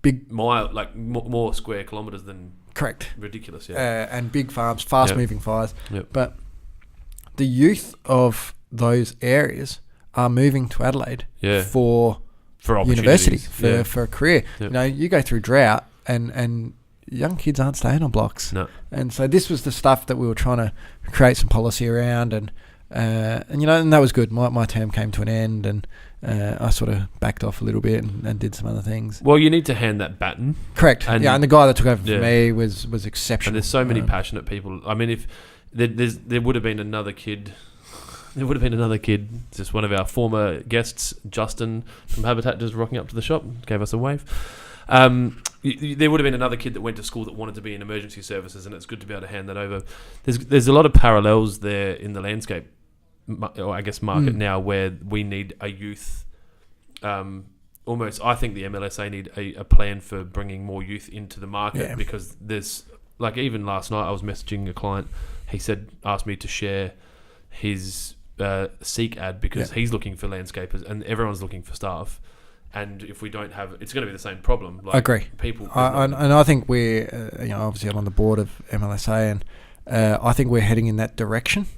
big more square kilometres than correct. Ridiculous. And big farms, fast moving fires. But the youth of those areas are moving to Adelaide for university, for a career. You go through drought and young kids aren't staying on blocks. No. And so this was the stuff that we were trying to create some policy around, and that was good. My term came to an end, and I sort of backed off a little bit and did some other things. Well, you need to hand that baton. Correct. And the guy that took over for me was exceptional. And there's so many passionate people. I mean, if there would have been another kid. There would have been another kid, just one of our former guests, Justin from Habitat, just rocking up to the shop, gave us a wave. There would have been another kid that went to school that wanted to be in emergency services, and it's good to be able to hand that over. There's a lot of parallels there in the landscape, or I guess market now, where we need a youth. Almost, I think the MLSA need a plan for bringing more youth into the market, because there's like, even last night I was messaging a client. He asked me to share his Seek ad, because he's looking for landscapers and everyone's looking for staff. And if we don't have, it's going to be the same problem. Like, I agree. People, and I think we're, obviously I'm on the board of MLSA, and I think we're heading in that direction.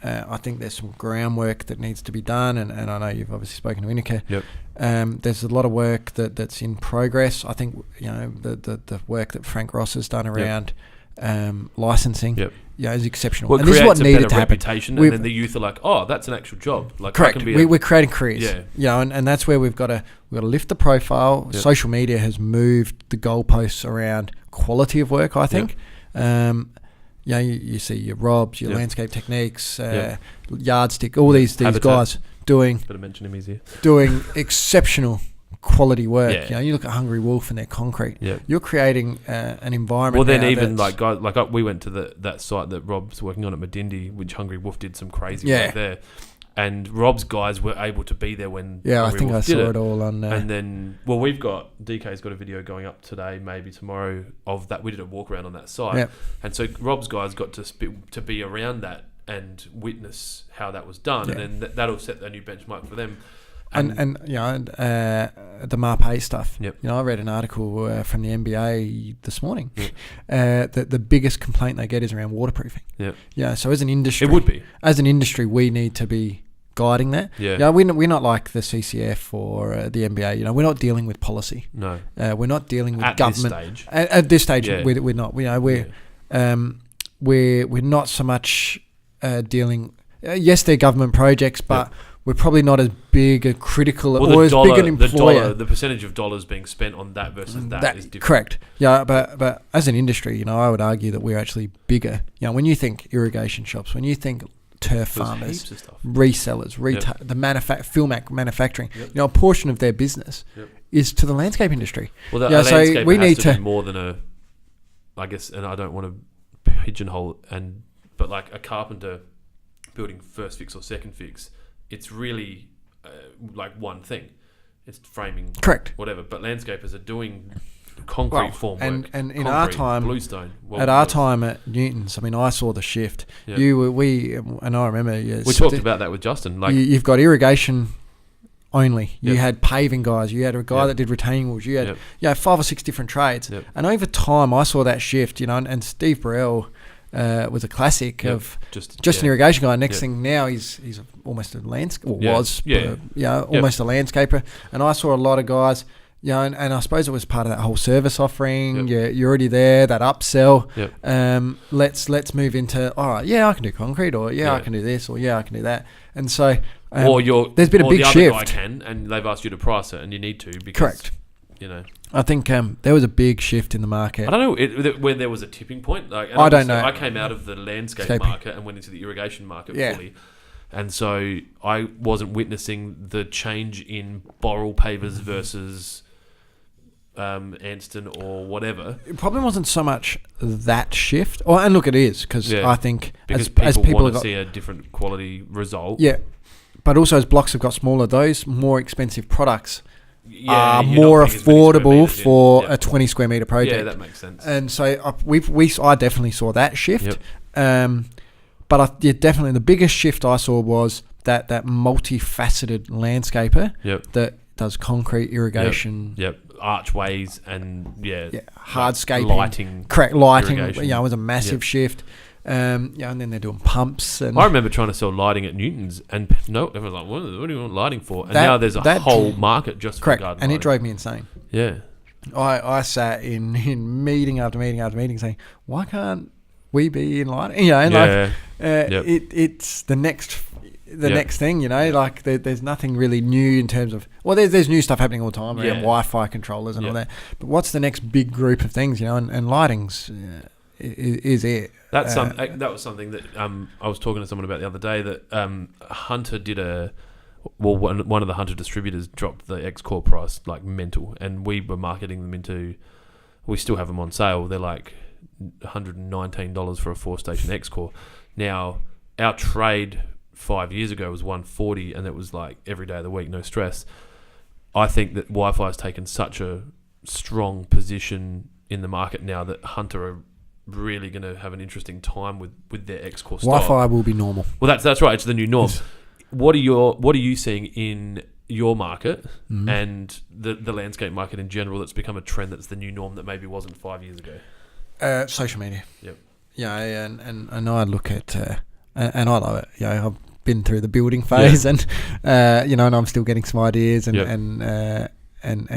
I think there's some groundwork that needs to be done, and I know you've obviously spoken to Inika. There's a lot of work that's in progress. I think the work that Frank Ross has done around licensing. Is exceptional. Well, and this is what needed to happen. Reputation, and then the youth are like, "Oh, that's an actual job." Like, correct. We're creating careers. And that's where we've got to lift the profile. Social media has moved the goalposts around quality of work, I think. You see your Robs, your Landscape Techniques, Yardstick, all these guys doing. Better mention him, he's here. Doing exceptional quality work. Yeah. You know, you look at Hungry Wolf and their concrete. Yeah. You're creating an environment. Well, then now even that's- guys we went to that site that Rob's working on at Medindi, which Hungry Wolf did some crazy Yeah. work there, and Rob's guys were able to be there when yeah, Hungry I think Wolf I did saw it all on. And then, DK's got a video going up today, maybe tomorrow, of that. We did a walk around on that site. Yep. And so Rob's guys got to be around that and witness how that was done. Yeah. And then that'll set a new benchmark for them. And you know, the Marpay stuff. Yep. You know, I read an article from the NBA this morning. Yep. That the biggest complaint they get is around waterproofing. Yeah. Yeah. So as an industry, It would be. As an industry, we need to be guiding that. Yeah. Yeah. We're not like the CCF or the NBA. You know, we're not dealing with policy. No. We're not dealing with At government. this stage. At this stage, Yeah. we're not. You know, we're not so much dealing. Yes, they're government projects, but we're probably not as big a critical or as big an employer. The percentage of dollars being spent on that versus that is different. Correct. Yeah, but as an industry, you know, I would argue that we're actually bigger. You know, when you think irrigation shops, when you think turf There's farmers, heaps of stuff. resellers, the film manufacturing, Yep. you know, a portion of their business Yep. is to the landscape industry. Well, the Yeah, so landscaper we has need to to- be more than I guess, and I don't want to pigeonhole but like a carpenter building first fix or second fix, it's really like one thing. It's framing, Correct. whatever. But landscapers are doing concrete formwork, and in our concrete, time, bluestone. At our time at Newton's, I mean, I saw the shift. Yeah. And I remember. We talked about that with Justin. Like, you've got irrigation only. You Yep. had paving guys. You had a guy Yep. that did retaining walls. You had Yep. 5 or 6 different trades. Yep. And over time, I saw that shift. You know, and Steve Burrell was a classic Yep. of just an irrigation guy. Next Yep. thing now, he's almost a landscaper. Yeah. Was Yeah. almost a landscaper. And I saw a lot of guys. You know, and I suppose it was part of that whole service offering. Yep. You're already there. That upsell. Yep. Let's move into. All right, yeah, I can do concrete, or Yeah. I can do this, or I can do that. And so, or there's been a big the other guy shift. can, and they've asked you to price it, and you need to because Correct. You know, I think there was a big shift in the market. I don't know when there was a tipping point. Like, and I don't know. I came out of the landscape market and went into the irrigation market fully, and so I wasn't witnessing the change in Boral pavers versus Anston or whatever. It probably wasn't so much that shift. Oh, and look, it is because I think because as people want to have see a different quality result. Yeah, but also as blocks have got smaller, those more expensive products are you're more not putting as many square affordable meters in. for Yep. a 20 square meter project. Yeah, that makes sense. And so I definitely saw that shift. Yep. But definitely the biggest shift I saw was that multifaceted landscaper that does concrete irrigation. Yep. Archways and hardscaping, lighting. Correct, lighting. Irrigation. You know, was a massive shift. And then they're doing pumps. And I remember trying to sell lighting at Newton's, and everyone's like, "What do you want lighting for?" And now there's a whole market just correct, for garden and lighting. it drove me insane. Yeah, I sat in meeting after meeting after meeting saying, "Why can't we be in lighting?" You know, and it's the next. Next thing, you know, like there's nothing really new in terms of there's new stuff happening all the time around Wi-Fi controllers and all that. But what's the next big group of things, you know? And lighting's is it. That was something that I was talking to someone about the other day. That Hunter did one of the Hunter distributors dropped the X-Core price like mental, and we were marketing them into. We still have them on sale. They're like $119 for a 4-station X-Core. Now our trade 5 years ago was $140, and it was like every day of the week, no stress. I think that Wi-Fi has taken such a strong position in the market now that Hunter are really going to have an interesting time with their X-Core stock. Wi-Fi will be normal. Well, that's right. It's the new norm. What are you seeing in your market and the landscape market in general that's become a trend that's the new norm that maybe wasn't 5 years ago? Social media. Yep. Yeah, and I look at and I love it. You know, I've been through the building phase, and and I'm still getting some ideas and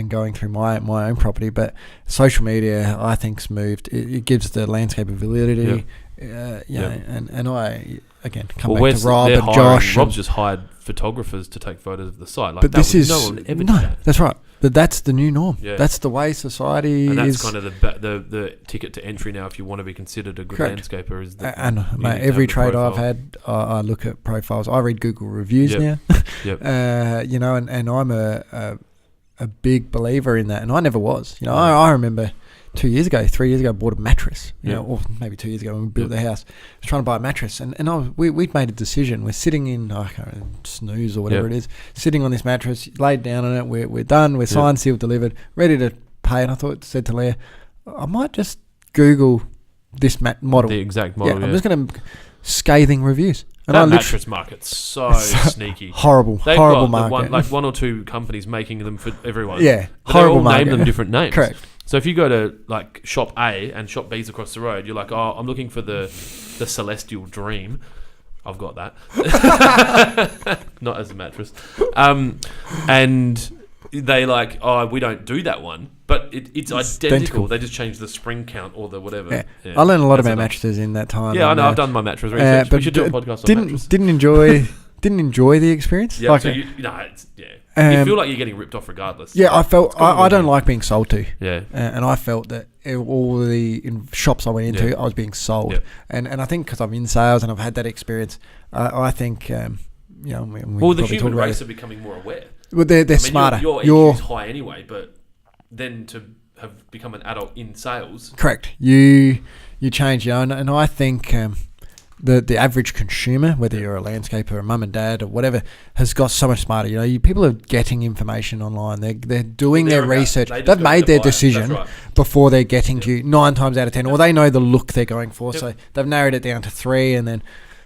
going through my own property. But social media, I think's moved. It gives the landscape a validity. And I again come back to Rob and Josh. Rob's just hired photographers to take photos of the site. Like, but this is no one ever did that. That's right. But that's the new norm. Yeah. That's the way society and that's is. kind of the ticket to entry now if you want to be considered a good landscaper. Is and mate, every trade I've had, I look at profiles. I read Google reviews now. Yep. And I'm a a big believer in that, and I never was. You know, I remember 3 years ago, I bought a mattress. You know, or maybe 2 years ago when we built the house, I was trying to buy a mattress, and we'd made a decision. We're sitting in I can't remember, Snooze or whatever it is, sitting on this mattress, laid down on it. We're done. We're signed, sealed, delivered, ready to pay. And I said to Leah, I might just Google this model, the exact model. I'm just going to scathing reviews. And that mattress market's so sneaky. Horrible market. Like one or two companies making them for everyone. Yeah, but horrible they all market. name them different names. Correct. So if you go to like shop A and shop B's across the road, you're like, oh, I'm looking for the Celestial Dream. I've got that. Not as a mattress. And they like, oh, we don't do that one. But it's identical. They just change the spring count or the whatever. Yeah. I learned a lot about mattresses in that time. Yeah, I know. I've done my mattress research. But we should do a podcast on mattress. Didn't enjoy the experience. Yeah, like you feel like you're getting ripped off regardless. Yeah, I felt I don't like being sold to. Yeah, and I felt that all the shops I went into, I was being sold. Yeah. And I think because I'm in sales and I've had that experience, I think the human race are becoming more aware. Well, they're smarter. Your EQ is high anyway, but then to have become an adult in sales, correct. You change, and I think the average consumer, whether you're a landscaper, a mum and dad, or whatever, has got so much smarter. You know, people are getting information online. They're doing their research. They've made their decision before they're getting to you 9 times out of 10, or they know the look they're going for. So they've narrowed it down to 3, and then.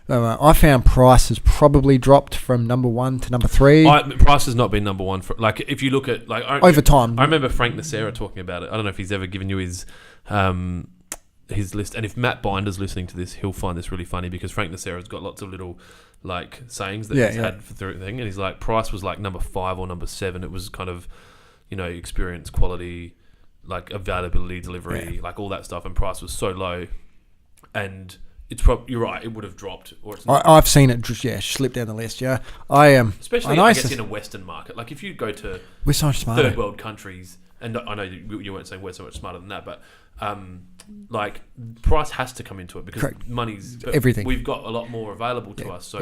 I found price has probably dropped from number 1 to number 3. Price has not been number 1 for like if you look at like over time. I remember Frank Nacera talking about it. I don't know if he's ever given you his list. And if Matt Binder's listening to this, he'll find this really funny because Frank Nacera's got lots of little like sayings that he's had for the thing, and he's like price was like number 5 or number 7. It was kind of experience, quality, like availability, delivery, like all that stuff, and price was so low, and. You're right. It would have dropped, or it's not. I've seen it just slip down the list. Yeah, I am. Especially, I guess in a Western market, like if you go to we're so much smarter. Third world countries, and I know you weren't saying we're so much smarter than that, but like price has to come into it because money's everything. We've got a lot more available to us. So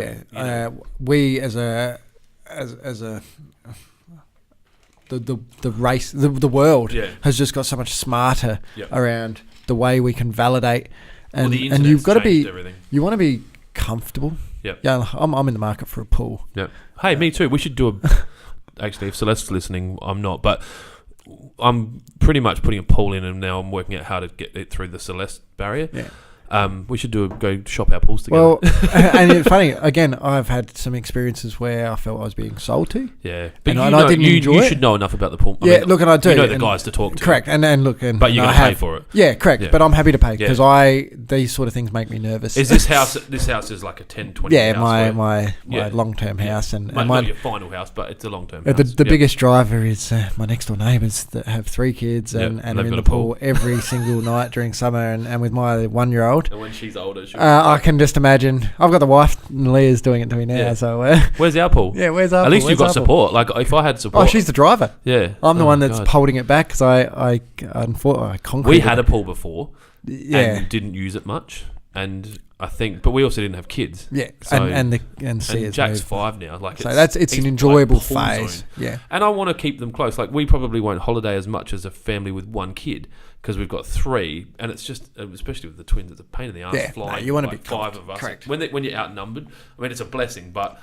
we as a the race, the world has just got so much smarter around the way we can validate. And you've got to be, everything. You want to be comfortable. Yep. Yeah, I'm in the market for a pool. Yeah. Hey, me too. We should do actually, if Celeste's listening, I'm not, but I'm pretty much putting a pool in, and now I'm working out how to get it through the Celeste barrier. Yeah. We should go shop our pools together. Well, and it's funny, again, I've had some experiences where I felt I was being sold to. Yeah. But I didn't enjoy it. You should know enough about the pool. And I do. You know the guys to talk to. Correct. But you're going to pay for it. Yeah, correct. Yeah. But I'm happy to pay because these sort of things make me nervous. Is this house is like a 10, 20 house? Yeah, my long-term house. And not your final house, but it's a long-term house. The biggest driver is my next-door neighbours that have 3 kids and are in the pool every single night during summer and with my 1-year-old. And when she's older, I can just imagine. I've got the wife, and Leah's doing it to me now. Yeah. So where's our pool? Yeah, where's our pool? At least you've got support. Like if I had support. Oh, she's the driver. Yeah, I'm the one that's holding it back because I concrete. We had a pool before, and didn't use it much, and I think, but we also didn't have kids. Yeah, so, and Jack's 5 now. Like so it's an enjoyable phase. Zone. Yeah, and I want to keep them close. Like we probably won't holiday as much as a family with 1 kid. Because we've got 3, and it's just, especially with the twins, it's a pain in the ass flying. You want to be 5 of us. Correct. When you're outnumbered, I mean, it's a blessing, but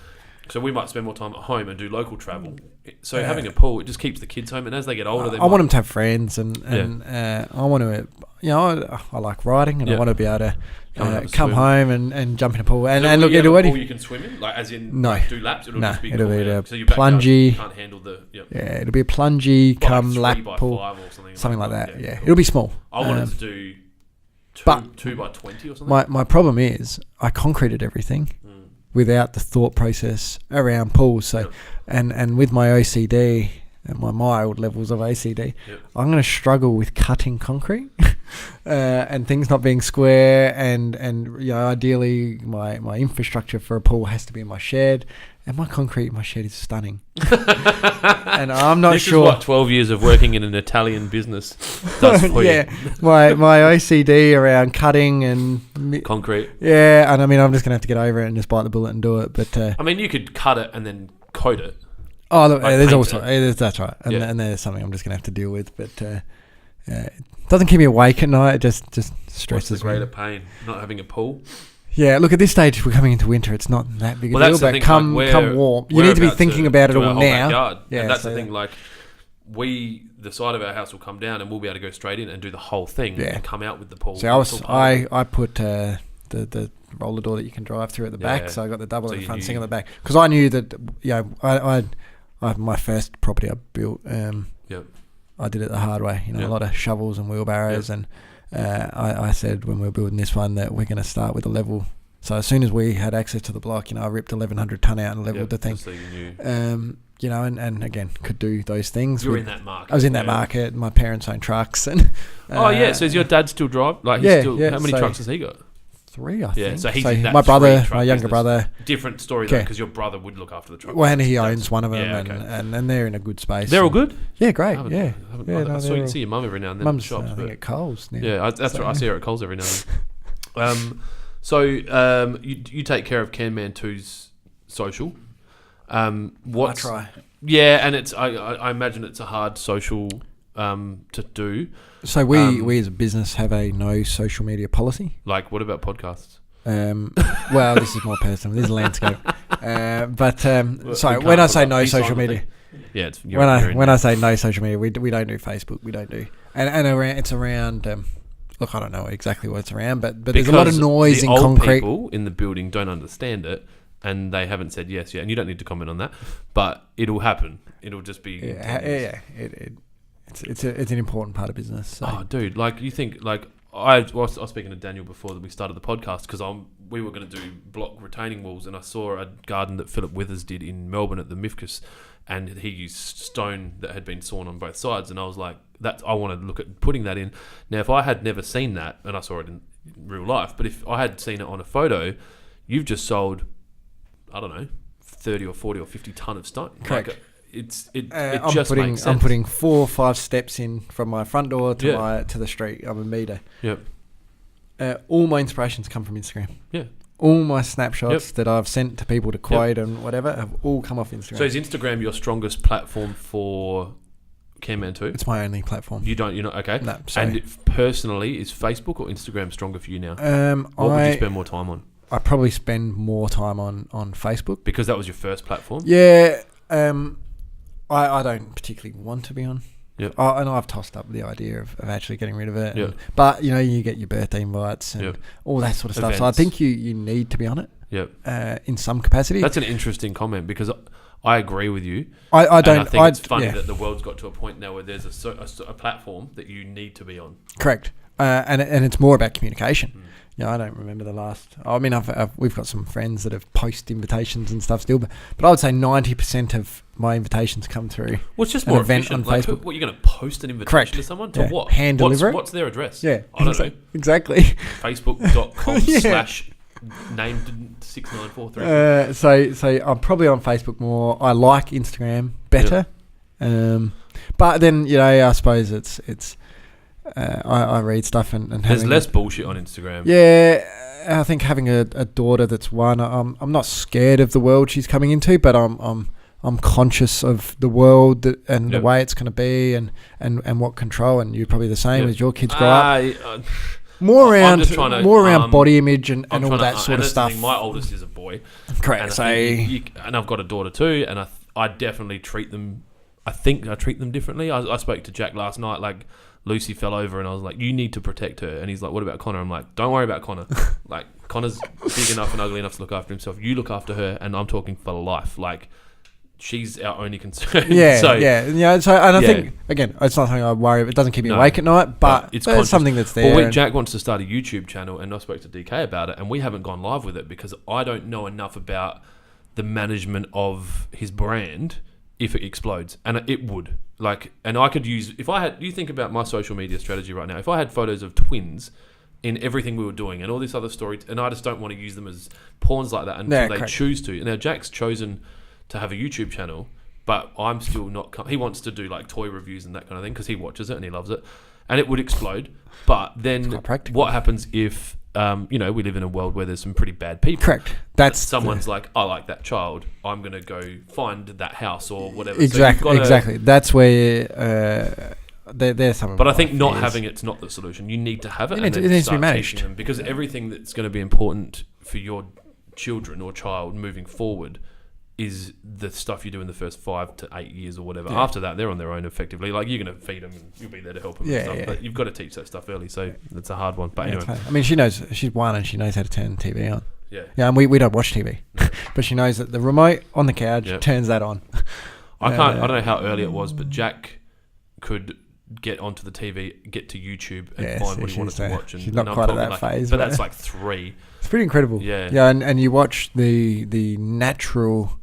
so we might spend more time at home and do local travel. So having a pool, it just keeps the kids home, and as they get older, I want them to have friends, and I want to, I like riding, and I want to be able to come home and jump in a pool and look into it. Pool you can swim in, like as in do laps. It'll just be it'll be a so plungy. You can't handle the it'll be a plungy come lap pool, something like that. Yeah, it'll be small. I wanted to do 2 by 20 or something. My problem is I concreted everything without the thought process around pools. So and with my OCD and my mild levels of OCD, I'm going to struggle with cutting concrete and things not being square. And ideally, my infrastructure for a pool has to be in my shed. And my concrete in my shed is stunning. And I'm not sure. This is what 12 years of working in an Italian business does for you. my OCD around cutting and concrete. Yeah, and I mean, I'm just going to have to get over it and just bite the bullet and do it. But I mean, you could cut it and then coat it. Oh, look, Like there's paint also it. that's right, and Yeah. and there's something I'm just gonna have to deal with, but it doesn't keep me awake at night. It just What's the stresses greater me. pain? Not having a pool. Yeah, look, at this stage, we're coming into winter. It's not that big a Well, deal, that's the but thing. come like, warm, you we're need to be about thinking about it do our all whole now. backyard. Yeah, and that's so the thing. Like, the side of our house will come down, and we'll be able to go straight in and do the whole thing, Yeah. and come out with the pool. So I put the roller door that you can drive through at the back. Yeah. So I got the double So at the you front, knew- single at the back, because I knew that I my first property I built. Yep. I did it the hard way. A lot of shovels and wheelbarrows, and I said when we were building this one that we're going to start with a level. So as soon as we had access to the block, I ripped 1,100 ton out and leveled the thing. So you knew. And again, could do those things. You're in that market. I was in that market. My parents own trucks, and Oh yeah. So does your dad still drive? Like, he's yeah, still. yeah, How many so- trucks has he got? 3, I Yeah, think. so he's in that my brother, three-truck my younger business. brother. Different story though, Okay. because your brother would look after the truck. Well, and he That's- owns one of them, yeah, and, okay. and they're in a good space. They're all and- good. Yeah, great. I Yeah, I saw you see your mum every now and then. Mum's at the shops, I think but at Coles. Now. yeah, that's So- right. I see her at Coles every now and then. So you take care of Can Man 2's social. I What's try. Yeah, and it's I imagine it's a hard social to do. So we as a business have a no social media policy. Like, what about podcasts? Well, this is more personal. This is landscape. But We so can't when I talk say about no these social side of media, Yeah, it's when I say no social media, we don't do Facebook. We don't do, and around, it's around. Look, I don't know exactly what it's around, but there's a lot of noise in old concrete. People in the building don't understand it, and they haven't said yes yet. And you don't need to comment on that, but it'll happen. It'll just be Yeah. It's an important part of business. So. Oh, dude! Like, you think like I was speaking to Daniel before that we started the podcast because we were going to do block retaining walls, and I saw a garden that Philip Withers did in Melbourne at the Mifkus, and he used stone that had been sawn on both sides, and I was like, I want to look at putting that in. Now, if I had never seen that, and I saw it in real life, but if I had seen it on a photo, you've just sold, I don't know, 30 or 40 or 50 ton of stone. Correct. Like, it I'm just putting makes sense. I'm putting 4 or 5 steps in from my front door to Yeah. to the street. I'm a meter. Yep. All my inspirations come from Instagram. Yeah. All my snapshots that I've sent to people to quote and whatever have all come off Instagram. So is Instagram your strongest platform for Can Man 2? It's my only platform. You're not okay. No, sorry. And personally, is Facebook or Instagram stronger for you now? What would you spend more time on? I probably spend more time on Facebook. Because that was your first platform. Yeah. I don't particularly want to be on. Yep. And I've tossed up the idea of actually getting rid of it. Yep. But you get your birthday invites and Yep. all that sort of stuff. So I Events. think you need to be on it. Yep. In some capacity. That's an interesting comment because I agree with you. I don't. And I think it's funny yeah. that the world's got to a point now where there's a platform that you need to be on. Correct. And it's more about communication. I don't remember the last. I mean, we've got some friends that have post invitations and stuff still, but I would say 90% of my invitations come through. Well, it's just an more event efficient. on Like, Facebook. what, you're going to post an invitation Correct. to someone to Yeah. what? Hand deliver it? What's their address? Yeah, I don't know. exactly. Facebook.com/ named 6943. So I'm probably on Facebook more. I like Instagram better, but then I suppose it's. I read stuff and There's having less bullshit on Instagram. Yeah, I think having a daughter that's one, I'm not scared of the world she's coming into, but I'm conscious of the world and the way it's going to be and what control. And you're probably the same as your kids grow up. More around body image and all that sort of stuff. My oldest is a boy. Correct. And I've got a daughter too, and I definitely treat them. I think I treat them differently. I spoke to Jack last night. Like, Lucy fell over, and I was like, "You need to protect her." And he's like, "What about Connor?" I'm like, "Don't worry about Connor. Like, Connor's big enough and ugly enough to look after himself. You look after her, and I'm talking for life. Like, she's our only concern." Yeah, So, So, and I think again, it's not something I worry about. It doesn't keep me awake at night, but it's something that's there. Well, Jack wants to start a YouTube channel, and I spoke to DK about it, and we haven't gone live with it because I don't know enough about the management of his brand if it explodes, and it would. Like, and I could use, if I had, you think about my social media strategy right now, if I had photos of twins in everything we were doing and all this other story, and I just don't want to use them as pawns like that until they choose to. Now, Jack's chosen to have a YouTube channel, but I'm still not, he wants to do like toy reviews and that kind of thing because he watches it and he loves it, and it would explode. But then what happens if we live in a world where there's some pretty bad people. Correct. That's someone's like, I like that child. I'm going to go find that house or whatever. Exactly. So exactly. That's where there's some. But I think not having it's not the solution. You need to have it. It needs to be managed. Them, because everything that's going to be important for your children or child moving forward is the stuff you do in the first 5 to 8 years or whatever. Yeah. After that, they're on their own effectively. Like, you're going to feed them and you'll be there to help them and stuff. Yeah. But you've got to teach that stuff early, so it's a hard one. But anyway. I mean, she's 1 and she knows how to turn TV on. Yeah. Yeah, and we don't watch TV. No. But she knows that the remote on the couch turns that on. I don't know how early it was, but Jack could get onto the TV, get to YouTube and find what he wanted to watch. And, she's not quite at that phase. But that's like 3. It's pretty incredible. Yeah. Yeah, and you watch the natural...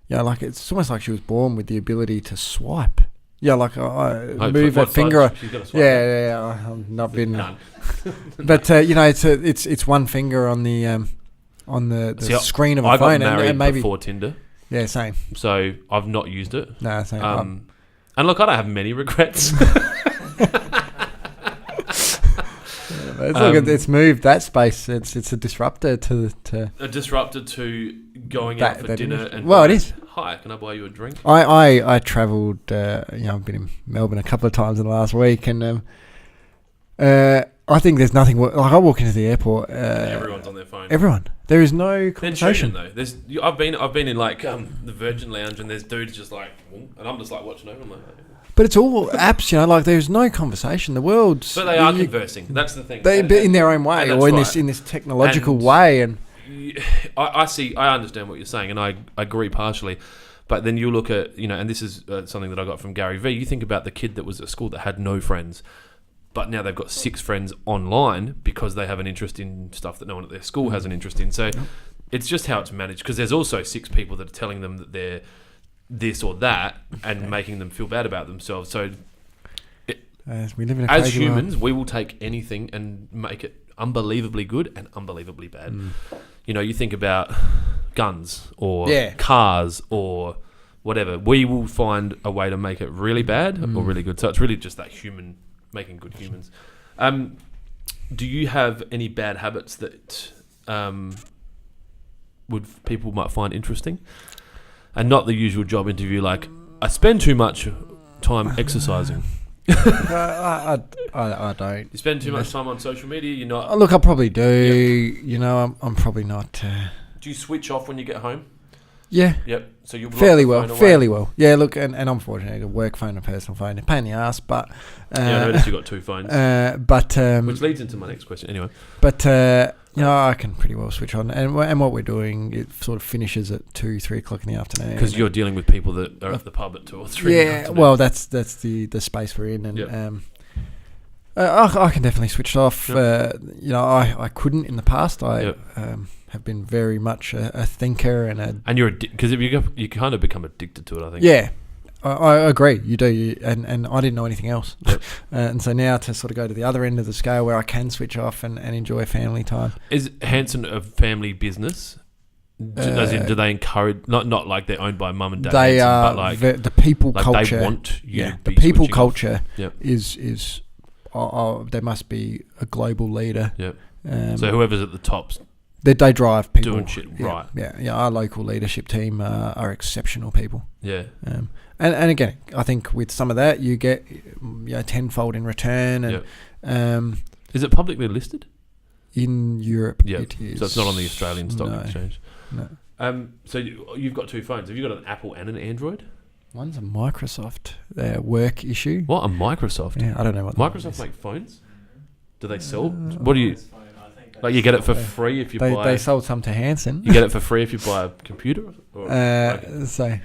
Yeah, like it's almost like she was born with the ability to swipe. Yeah, like I move her finger. She's got to swipe. Yeah. I've not been. None. But it's one finger on the screen of a phone. I got married and maybe before Tinder. Yeah, same. So I've not used it. No, same. And look, I don't have many regrets. It's moved that space. It's a disruptor to going out for dinner. And it is. Hi, can I buy you a drink? I travelled. I've been in Melbourne a couple of times in the last week, and I think there's nothing. Like I walk into the airport. Everyone's on their phone. Everyone. There is no conversation. Though. I've been in like the Virgin Lounge, and there's dudes just like, and I'm just like watching over. I'm like. But it's all apps, like there's no conversation. The world's... But they are conversing. That's the thing. They in their own way, or in this technological way. And I understand what you're saying, and I agree partially. But then you look at, and this is something that I got from Gary Vee. You think about the kid that was at school that had no friends, but now they've got 6 friends online because they have an interest in stuff that no one at their school has an interest in. So it's just how it's managed, because there's also 6 people that are telling them that they're this or that and making them feel bad about themselves. So we live in a as humans, we will take anything and make it unbelievably good and unbelievably bad. You think about guns or cars or whatever. We will find a way to make it really bad or really good. So it's really just that human making good humans. Do you have any bad habits that people might find interesting? And not the usual job interview like, I spend too much time exercising. I don't. You spend too much time on social media? You're not... Look, I probably do. Yep. I'm probably not... Do you switch off when you get home? Yeah. Yep. So you fairly well. Yeah, look, and I'm fortunate. I got a work phone and a personal phone. A pain in the ass, but... I noticed you got 2 phones. Which leads into my next question anyway. But... I can pretty well switch on, and what we're doing, it sort of finishes at 2-3 o'clock in the afternoon. Because you're dealing with people that are at the pub at 2 or 3. Yeah, well, that's the space we're in, and I can definitely switch off. Yep. I couldn't in the past. I have been very much a thinker and you're because you kind of become addicted to it. I think. Yeah. I agree, you do, and I didn't know anything else. Yep. And so now to sort of go to the other end of the scale where I can switch off and enjoy family time. Is Hanson a family business? Do they encourage, not like they're owned by mum and dad? They Hanson, are, but like the people like culture. They want you to the be people switching culture off. is there must be a global leader. Yep. So whoever's at the top. They drive people. Doing shit right. Yeah. Our local leadership team are exceptional people. Yeah. And again, I think with some of that, you get tenfold in return. And is it publicly listed? In Europe, yeah. It is. So it's not on the Australian Stock Exchange? No. So you've got 2 phones. Have you got an Apple and an Android? One's a Microsoft work issue. What? A Microsoft? Yeah, I don't know what Microsoft make phones? Do they sell? What do you... Like you get it for free if you buy... They sold some to Hanson. You get it for free if you buy a computer? So...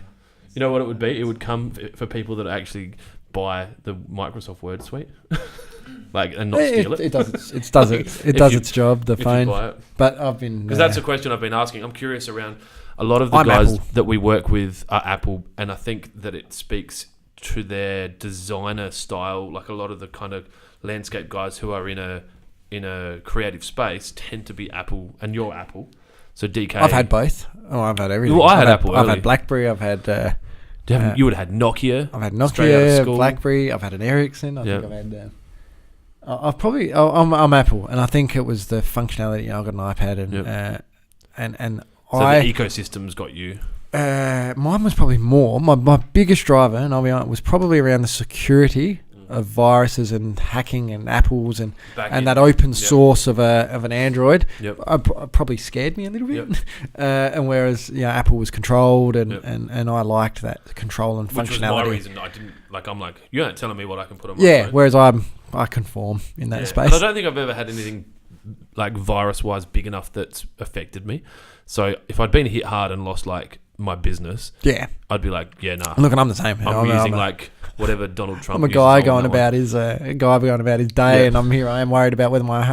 You know what it would be? It would come for people that actually buy the Microsoft Word suite, and not steal it. It does its job. The phone. You buy it. But I've been because that's a question I've been asking. I'm curious around a lot of the guys Apple. that we work with are Apple, and I think that it speaks to their designer style. Like a lot of the kind of landscape guys who are in a creative space tend to be Apple, and you're Apple. So DK. I've had both. I've had everything. Well, I had Apple. I've had BlackBerry. I've had. You would have had Nokia. I've had Nokia, BlackBerry. I've had an Ericsson. I think I've had. I'm Apple, and I think it was the functionality. You know, I've got an iPad, and So the ecosystem's got you. Mine was probably more. My biggest driver, and I'll be honest, was probably around the security of viruses and hacking and Apples and that open source of an Android. Probably scared me a little bit. And whereas Apple was controlled and I liked that control and functionality. Which was my reason I didn't like. I'm like, you aren't telling me what I can put on my phone. Whereas I conform in that space. But I don't think I've ever had anything like virus wise big enough that's affected me. So if I'd been hit hard and lost like my business, I'd be like, nah. Look, and I'm the same. I'm using like whatever Donald Trump. I'm a guy going about his day, and I'm here. I am worried about whether my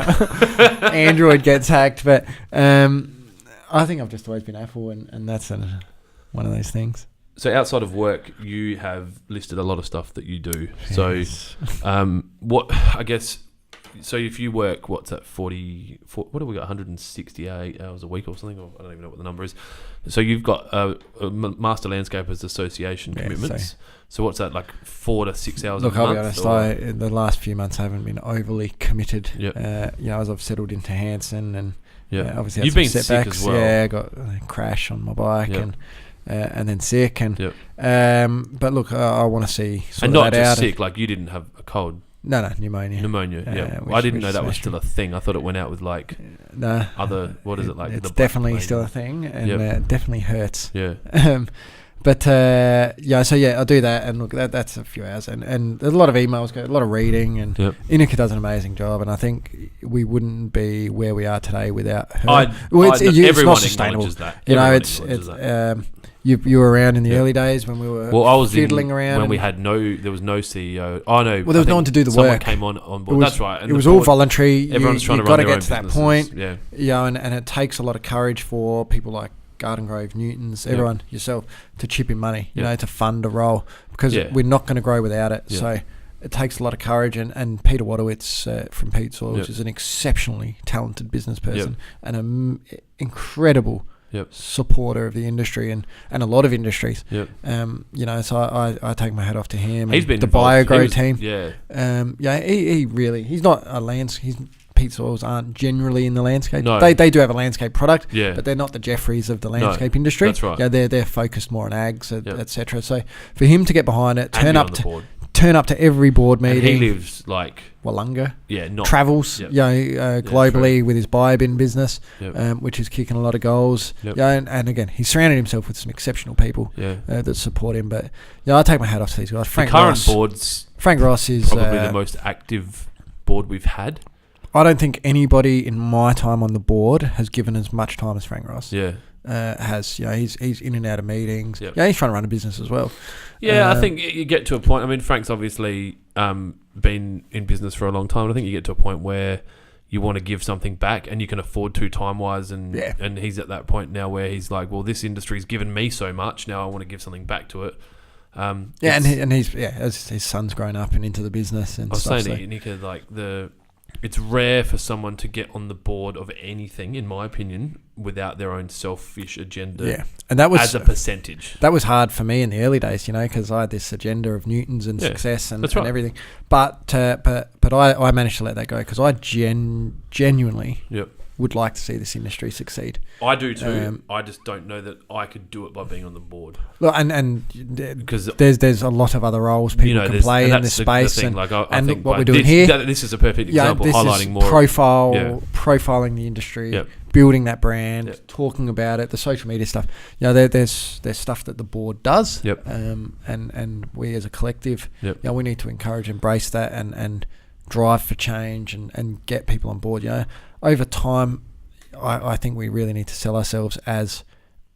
Android gets hacked, but I think I've just always been Apple, and that's one of those things. So outside of work, you have listed a lot of stuff that you do. Yes. So, what I guess. So if you work, what's that, 40 what have we got, 168 hours a week or something? Or I don't even know what the number is. So you've got a Master Landscapers Association commitments. So what's that, like 4 to 6 hours a month? Look, I'll be honest, in the last few months I haven't been overly committed. As I've settled into Hanson and obviously you've been setbacks. Sick as well. Yeah, I got a crash on my bike and then sick. And but look, I want to see and not that just out sick, like you didn't have a cold. No, pneumonia. I didn't know that was still a thing. I thought it went out with like other. What is it like? It's definitely still a thing, and it definitely hurts. Yeah. So I do that, and look, that's a few hours, and there's a lot of emails, a lot of reading, and Inika does an amazing job, and I think we wouldn't be where we are today without her. It's not sustainable. That. You were around in the early days when we were fiddling around. When there was no CEO. Oh, no. Well, there was no one to do the someone work. Someone came on board. That's right. And it was all voluntary. Everyone's trying to run their own businesses. You've got to get to that point. And it takes a lot of courage for people like Garden Grove, Newtons, everyone, yourself, to chip in money, to fund a role. Because we're not going to grow without it. So it takes a lot of courage. And Peter Waterwitz from Pete Soils is an exceptionally talented business person and an incredible supporter of the industry and a lot of industries. So I take my hat off to him. He's been the BioGrow team. He's not a Pete Soils aren't generally in the landscape. No. They do have a landscape product, but they're not the Jeffreys of the landscape industry. That's right. They're focused more on ags, etc. So for him to get behind it, turn up to every board meeting. And he lives like Wollonga. Not travels. Globally with his biobin business, which is kicking a lot of goals. And again, he's surrounded himself with some exceptional people that support him. But I take my hat off to these guys. Frank Ross is probably the most active board we've had. I don't think anybody in my time on the board has given as much time as Frank Ross. Has he's in and out of meetings. He's trying to run a business as well. I think you get to a point. I mean, Frank's obviously been in business for a long time. And I think you get to a point where you want to give something back, and you can afford to time wise. And he's at that point now where he's like, well, this industry's given me so much. Now I want to give something back to it. And he's as his son's grown up and into the business and stuff. I was saying to Nika, like it's rare for someone to get on the board of anything, in my opinion, without their own selfish agenda. And that was as a percentage. That was hard for me in the early days, because I had this agenda of Newtons and success and everything. But I managed to let that go because I genuinely would like to see this industry succeed. I do too. I just don't know that I could do it by being on the board. Look, and because there's a lot of other roles people can play in this space. And look what we're doing here. This is a perfect example, highlighting more profiling the industry, building that brand, talking about it, the social media stuff. There's stuff that the board does, and we as a collective, we need to encourage, embrace that, and drive for change and get people on board. Over time, I think we really need to sell ourselves as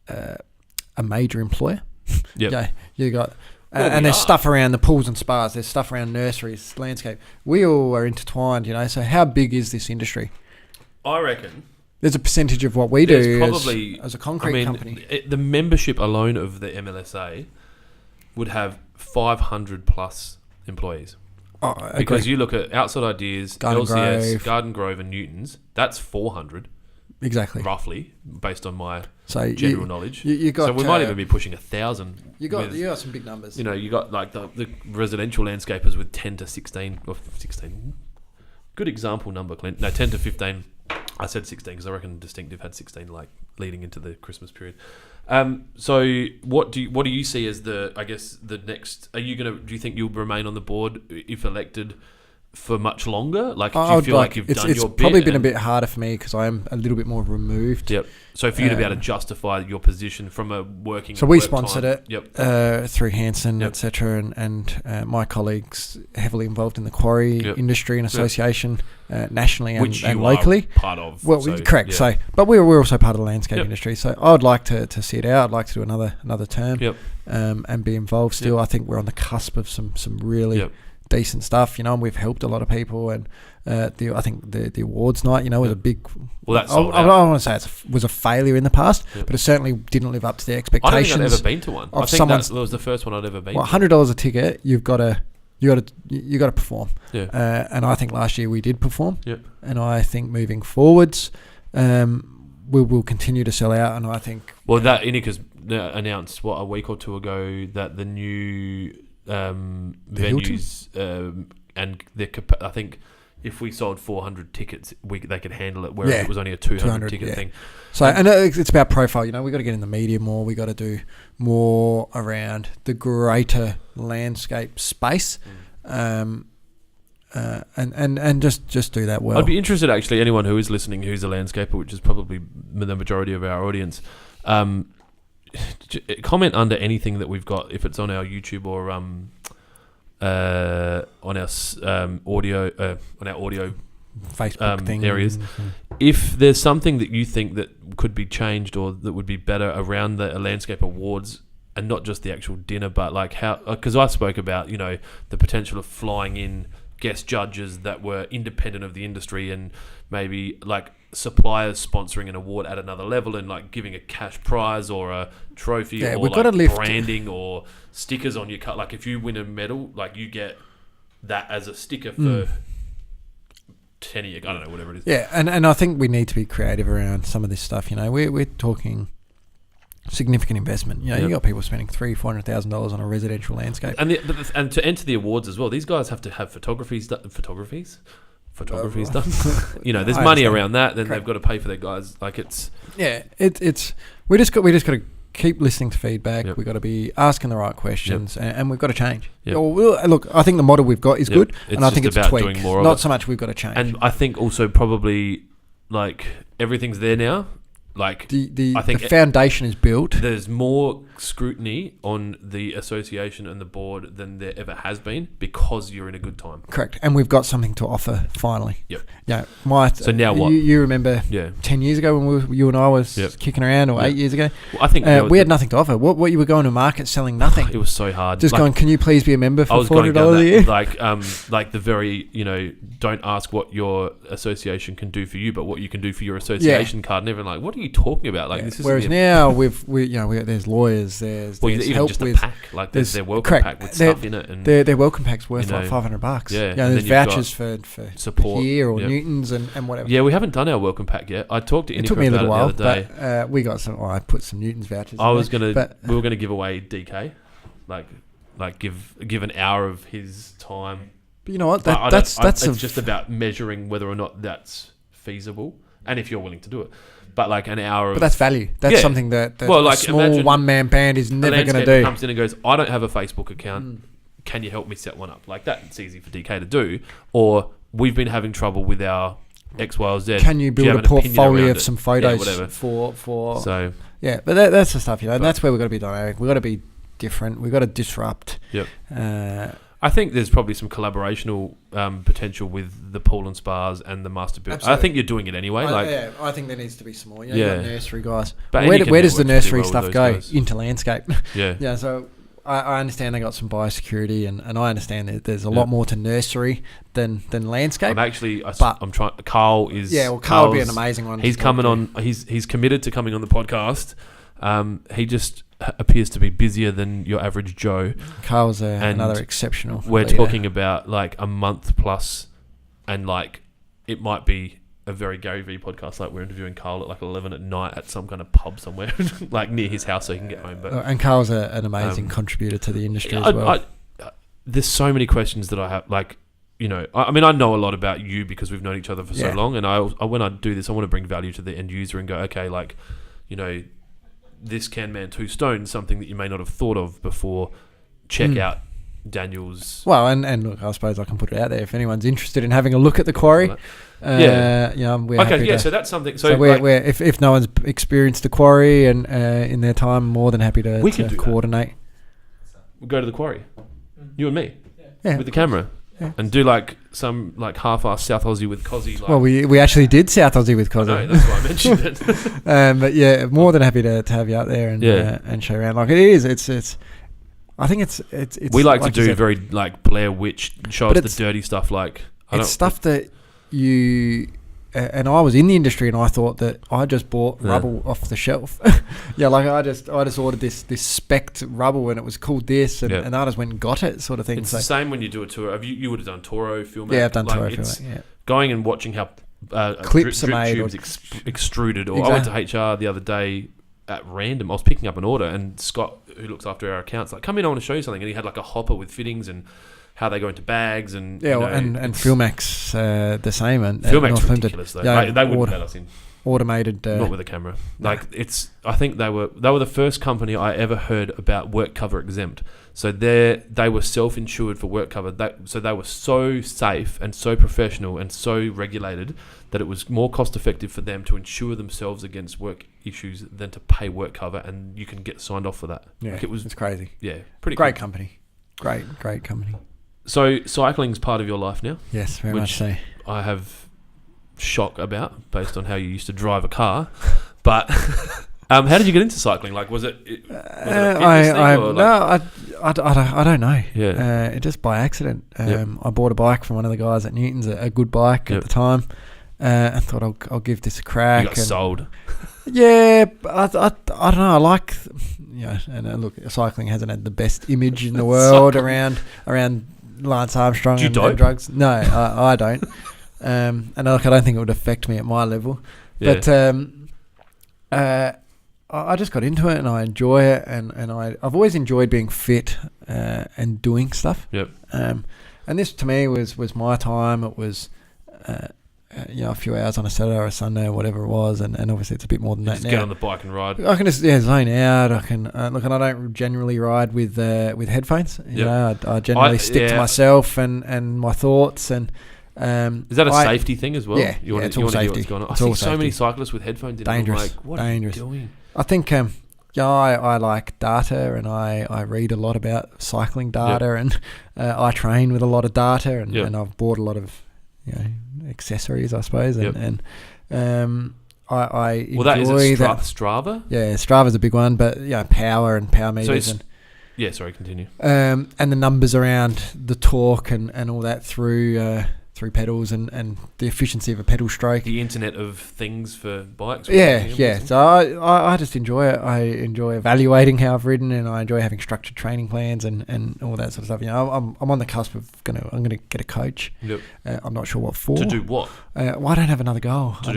a major employer. You got and there's stuff around the pools and spas. There's stuff around nurseries, landscape. We all are intertwined. So how big is this industry? I reckon there's a percentage of what we do probably as a concrete company. The membership alone of the MLSA would have 500 plus employees. Because you look at Outside Ideas, LCS, Garden Grove and Newtons, that's 400. Exactly. Roughly, based on my general knowledge. You got, so we might even be pushing 1,000. You got some big numbers. You got like the residential landscapers with 10 to 16 or 16 good example number, Clint. No, 10 to 15. I said 16 because I reckon Distinctive had 16 like leading into the Christmas period. So what do you see as the next? Do you think you'll remain on the board if elected for much longer? Like, do you feel like you've done your bit? It's probably been a bit harder for me because I am a little bit more removed. Yep. So for you to be able to justify your position from a working... So we sponsored it through Hanson, Yep. etc. And my colleagues heavily involved in the quarry industry and association nationally and locally. Part of. Well, correct. Yeah. So, but we're also part of the landscape industry. So I'd like to see it out. I'd like to do another term and be involved still. I think we're on the cusp of some really... decent stuff, and we've helped a lot of people, and I think the awards night, was a big. Well, that's. I don't want to say it was a failure in the past, but it certainly didn't live up to the expectations. I don't think I've ever been to one. I think that was the first one I'd ever been. Well, $100 a ticket, you've got to perform. Yeah. And I think last year we did perform. Yep. And I think moving forwards, we'll continue to sell out, and I think. Well, that Inica's announced a week or two ago that the new. Venues and I think if we sold 400 tickets, they could handle it. Whereas it was only a 200 ticket thing. So and it's about profile. We got to get in the media more. We got to do more around the greater landscape space, and just do that well. I'd be interested, actually, anyone who is listening who's a landscaper, which is probably the majority of our audience. Comment under anything that we've got, if it's on our YouTube or on our audio Facebook thing areas. If there's something that you think that could be changed or that would be better around the landscape awards, and not just the actual dinner, but like how, because I spoke about the potential of flying in guest judges that were independent of the industry, and maybe like suppliers sponsoring an award at another level, and like giving a cash prize or a trophy, or we've like got to lift branding or stickers on your cut. Like if you win a medal, like you get that as a sticker for 10 years. I don't know, whatever it is. Yeah, and I think we need to be creative around some of this stuff. We're talking significant investment. You got people spending $300,000-$400,000 on a residential landscape, and to enter the awards as well, these guys have to have photographies done. There's money around that. Then they've got to pay for their guys. Like it's we just got to keep listening to feedback. We've got to be asking the right questions, and we've got to change. Look, I think the model we've got is good, and I think it's about tweaked. Doing more Not so much we've got to change. And I think also probably like everything's there now. Like I think the foundation is built. There's more scrutiny on the association and the board than there ever has been, because you're in a good time. Correct, and we've got something to offer finally. Yep. Yeah. So now what? You remember 10 years ago when you and I was kicking around, or 8 years ago? Well, I think we had nothing to offer. What you were going to market selling nothing. It was so hard. Just going, can you please be a member for $400 a year? Like the very, don't ask what your association can do for you, but what you can do for your association card. And everyone what are you talking about? Like this is. Whereas now there's lawyers, there's even help just with a pack, like there's their welcome pack with stuff in it, and their welcome pack's worth like $500. Yeah, there's vouchers for support here or Newtons and whatever. Yeah, we haven't done our welcome pack yet. I talked to Inika. It took me a little while, the other day. But we got some. I put some Newtons vouchers. We were gonna give away DK, like give an hour of his time. But you know what? That's it's just about measuring whether or not that's feasible, and if you're willing to do it. But like an hour. But that's value. That's something that a small one-man band is never going to do. Comes in and goes, I don't have a Facebook account. Can you help me set one up? Like that, it's easy for DK to do. Or we've been having trouble with our X, Y, or Z. Can you build a portfolio of some photos for? So yeah, but that's the stuff, and that's where we've got to be dynamic. We've got to be different. We've got to disrupt. Yep. I think there's probably some collaborational potential with the pool and spas and the master build. I think you're doing it anyway. I think there needs to be some more. You got nursery guys. But where does the nursery stuff go? Guys. Into landscape. Yeah. So I understand they got some biosecurity, and I understand that there's a lot more to nursery than landscape. I'm trying. Carl is. Yeah, well, Carl would be an amazing one. He's coming on. He's committed to coming on the podcast. He just appears to be busier than your average Joe. Carl's another exceptional. We're talking about like a month plus, and like it might be a very Gary V podcast. Like we're interviewing Carl at like 11 at night at some kind of pub somewhere, like near his house, so he can get home. But and Carl's an amazing contributor to the industry as well. There's so many questions that I have. Like I mean, I know a lot about you because we've known each other for so long, and I when I do this, I want to bring value to the end user and go, okay, like, this Can Man 2 Stone, something that you may not have thought of before. Check out Daniel's. Well, and look, I suppose I can put it out there if anyone's interested in having a look at the quarry. We're happy to, so that's something. So we're if no one's experienced the quarry and in their time, more than happy to coordinate. We'll go to the quarry, you and me, with the camera, and do like some like half-assed South Aussie with Cozzy. Like, well, we actually did South Aussie with Cozzy. I know, that's why I mentioned it. But yeah, more than happy to have you out there and show around. Like it is, it's. I think it's. We like to do very like Blair Witch, show us the dirty stuff. Like it's stuff that you. And I was in the industry, and I thought that I just bought rubble off the shelf. Like I just ordered this spec'd rubble, and it was called this, and I just went and got it, sort of thing. It's the same when you do a tour. You would have done Toro film. Yeah, I've done Toro film. Yeah, going and watching how clips drip are made, tubes extruded. Or I went to HR the other day at random. I was picking up an order, and Scott, who looks after our accounts, like, come in, I want to show you something. And he had like a hopper with fittings and how they go into bags and and Filmax the same, and Filmax ridiculous though. They wouldn't let us in. Automated, not with a camera. Like I think they were the first company I ever heard about work cover exempt. So they were self-insured for work cover. So they were so safe and so professional and so regulated that it was more cost effective for them to insure themselves against work issues than to pay work cover, and you can get signed off for that. Yeah, like it's crazy. Yeah, pretty great cool. company. Great company. So cycling's part of your life now? Yes, very much so. I have shock about based on how you used to drive a car. But how did you get into cycling? Like, was it a fitness thing? I don't know. Yeah. It just by accident. I bought a bike from one of the guys at Newton's, a good bike at the time. I thought I'll give this a crack. You got sold. Yeah, I don't know. I like, and look, cycling hasn't had the best image in the world around Lance Armstrong. Do you dope? Drugs. No, I don't. And look, I don't think it would affect me at my level. Yeah. But I just got into it, and I enjoy it, and I've always enjoyed being fit and doing stuff. Yep. And this to me was my time. It was. A few hours on a Saturday or a Sunday or whatever it was, and obviously it's a bit more than that just now. Get on the bike and ride. I can just zone out. I can look, and I don't generally ride with headphones. I generally stick to myself and my thoughts. And is that a safety thing as well? Yeah, it's all safety. I see so many cyclists with headphones in. Dangerous. I'm like, what are you doing? I think I like data, and I read a lot about cycling data, and I train with a lot of data, and I've bought a lot of accessories, I suppose, and I enjoy that. Is it Strava? Yeah, Strava's a big one, but power and power meters, continue. And the numbers around the torque and all that through pedals and the efficiency of a pedal stroke. The Internet of Things for bikes. Yeah. So I just enjoy it. I enjoy evaluating how I've ridden, and I enjoy having structured training plans and all that sort of stuff. I'm on the cusp of I'm gonna get a coach. Yep. I'm not sure what for. To do what? Well, I don't have another goal. I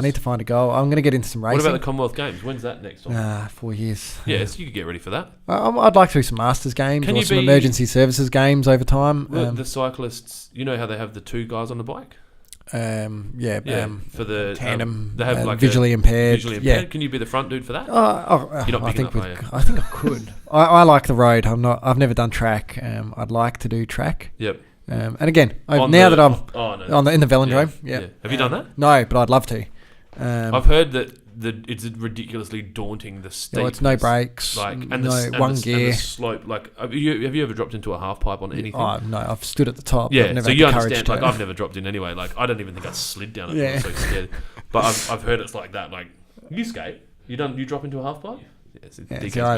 need to find a goal. I'm gonna get into some racing. What about the Commonwealth Games? When's that next time? 4 years. Yeah, so you could get ready for that. I'd like to do some Masters games or some emergency services games over time. The cyclists, you know how they have the two guys on the bike? For the tandem, they have like visually impaired. Yeah. Can you be the front dude for that? You're not picking up, are you? I think I could. I like the road. I've never done track. I'd like to do track. Yep. And again, in the velodrome. Yeah. Have you done that? No, but I'd love to. I've heard that it's ridiculously daunting. The steep. It's no brakes. One gear. And the slope. Like, have you ever dropped into a half pipe on anything? Oh no, I've stood at the top. Yeah, I've never so had you the understand. courage Like, I've never dropped in anyway. Like, I don't even think I slid down it. I was so scared. But I've heard it's like that. Like, you skate. You drop into a half pipe. Yes,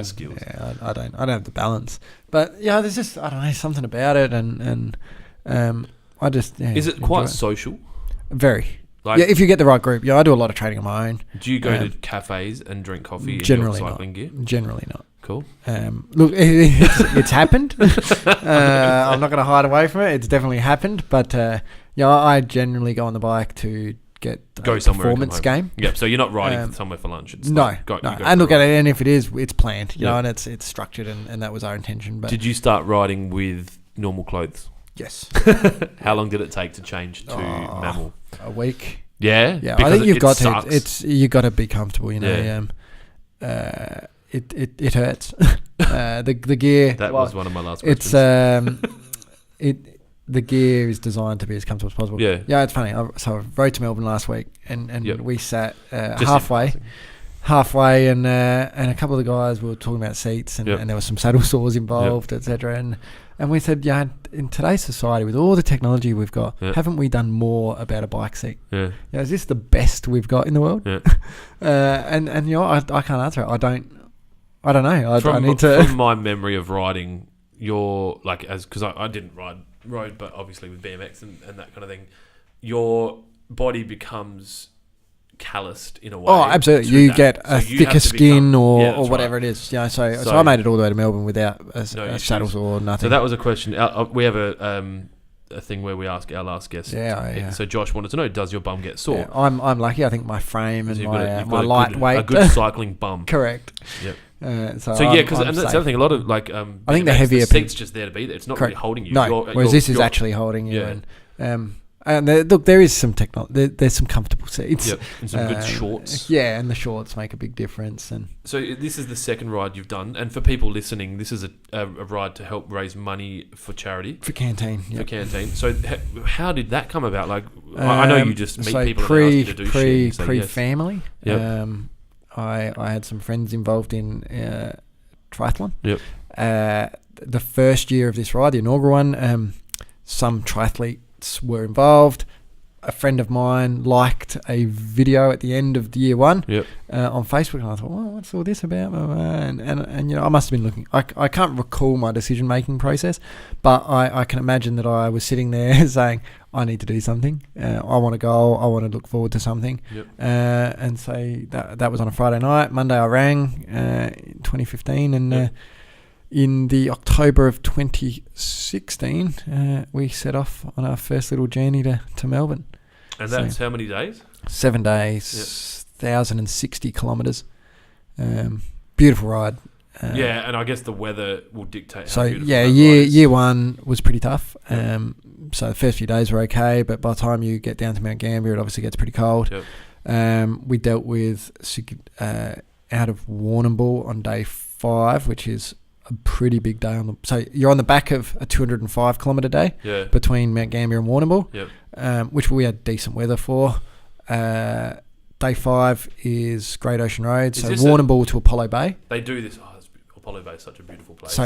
skills. Yeah, I don't have the balance. But there's just something about it, and I just Is it quite social? Very. Like, if you get the right group. I do a lot of training on my own. Do you go to cafes and drink coffee generally in your cycling gear? Generally not. Cool. Look, it's happened. I'm not going to hide away from it. It's definitely happened. But I generally go on the bike to get a performance game. Yep. So you're not riding somewhere for lunch. It's no. And look at it, and if it is, it's planned. And it's structured, and that was our intention. But did you start riding with normal clothes? Yes. How long did it take to change to mammal? A week. Yeah, Yeah. I think you've got sucks. to. You got to be comfortable. You know. Yeah. It hurts. The gear. That was one of my last questions. The gear is designed to be as comfortable as possible. Yeah. Yeah, it's funny. So I rode to Melbourne last week, and we sat halfway, and a couple of the guys were talking about seats, and there were some saddle sores involved, etc. And we said, yeah, in today's society, with all the technology we've got, haven't we done more about a bike seat? Yeah. Is this the best we've got in the world? Yeah. And I can't answer it. I don't know. I need to. From my memory of riding because I didn't ride road, but obviously with BMX and that kind of thing, your body becomes calloused in a way. Oh, absolutely. You get a thicker skin or whatever it is. Yeah. So I made it all the way to Melbourne without a saddles or nothing. So that was a question. We have a thing where we ask our last guest. Yeah. So Josh wanted to know: does your bum get sore? Yeah, I'm lucky. I think my frame and my lightweight, a good cycling bum. Correct. Yep. Because that's the other thing. A lot of I think the heavier seat's just there to be there. It's not really holding you. No, whereas this is actually holding you. Yeah. And there is some technology. There's some comfortable seats. Yep, and some good shorts. Yeah, and the shorts make a big difference. And so this is the second ride you've done. And for people listening, this is a ride to help raise money for charity. For Canteen. Yep. For Canteen. So how did that come about? Like, I know you just meet people and ask you to do shit. Pre-family. Yep. I had some friends involved in triathlon. Yep. The first year of this ride, the inaugural one, some triathletes were involved. A friend of mine liked a video at the end of the year one on Facebook, and I thought, well, what's all this about? And I must have been looking. I can't recall my decision making process, but I can imagine that I was sitting there saying, I need to do something. I want to go. I want to look forward to something. Yep. And so that was on a Friday night. Monday I rang in 2015, and in the October of 2016, we set off on our first little journey to Melbourne. And that's how many days? 7 days, 1,060 kilometres. Beautiful ride. And I guess the weather will dictate. So year one was pretty tough. So the first few days were okay, but by the time you get down to Mount Gambier, it obviously gets pretty cold. Yep. We dealt with out of Warrnambool on day 5, which is a pretty big day so you're on the back of a 205 kilometre day between Mount Gambier and Warrnambool, which we had decent weather for. Day 5 is Great Ocean Road, so Warrnambool to Apollo Bay. They do this. Apollo Bay is such a beautiful place. So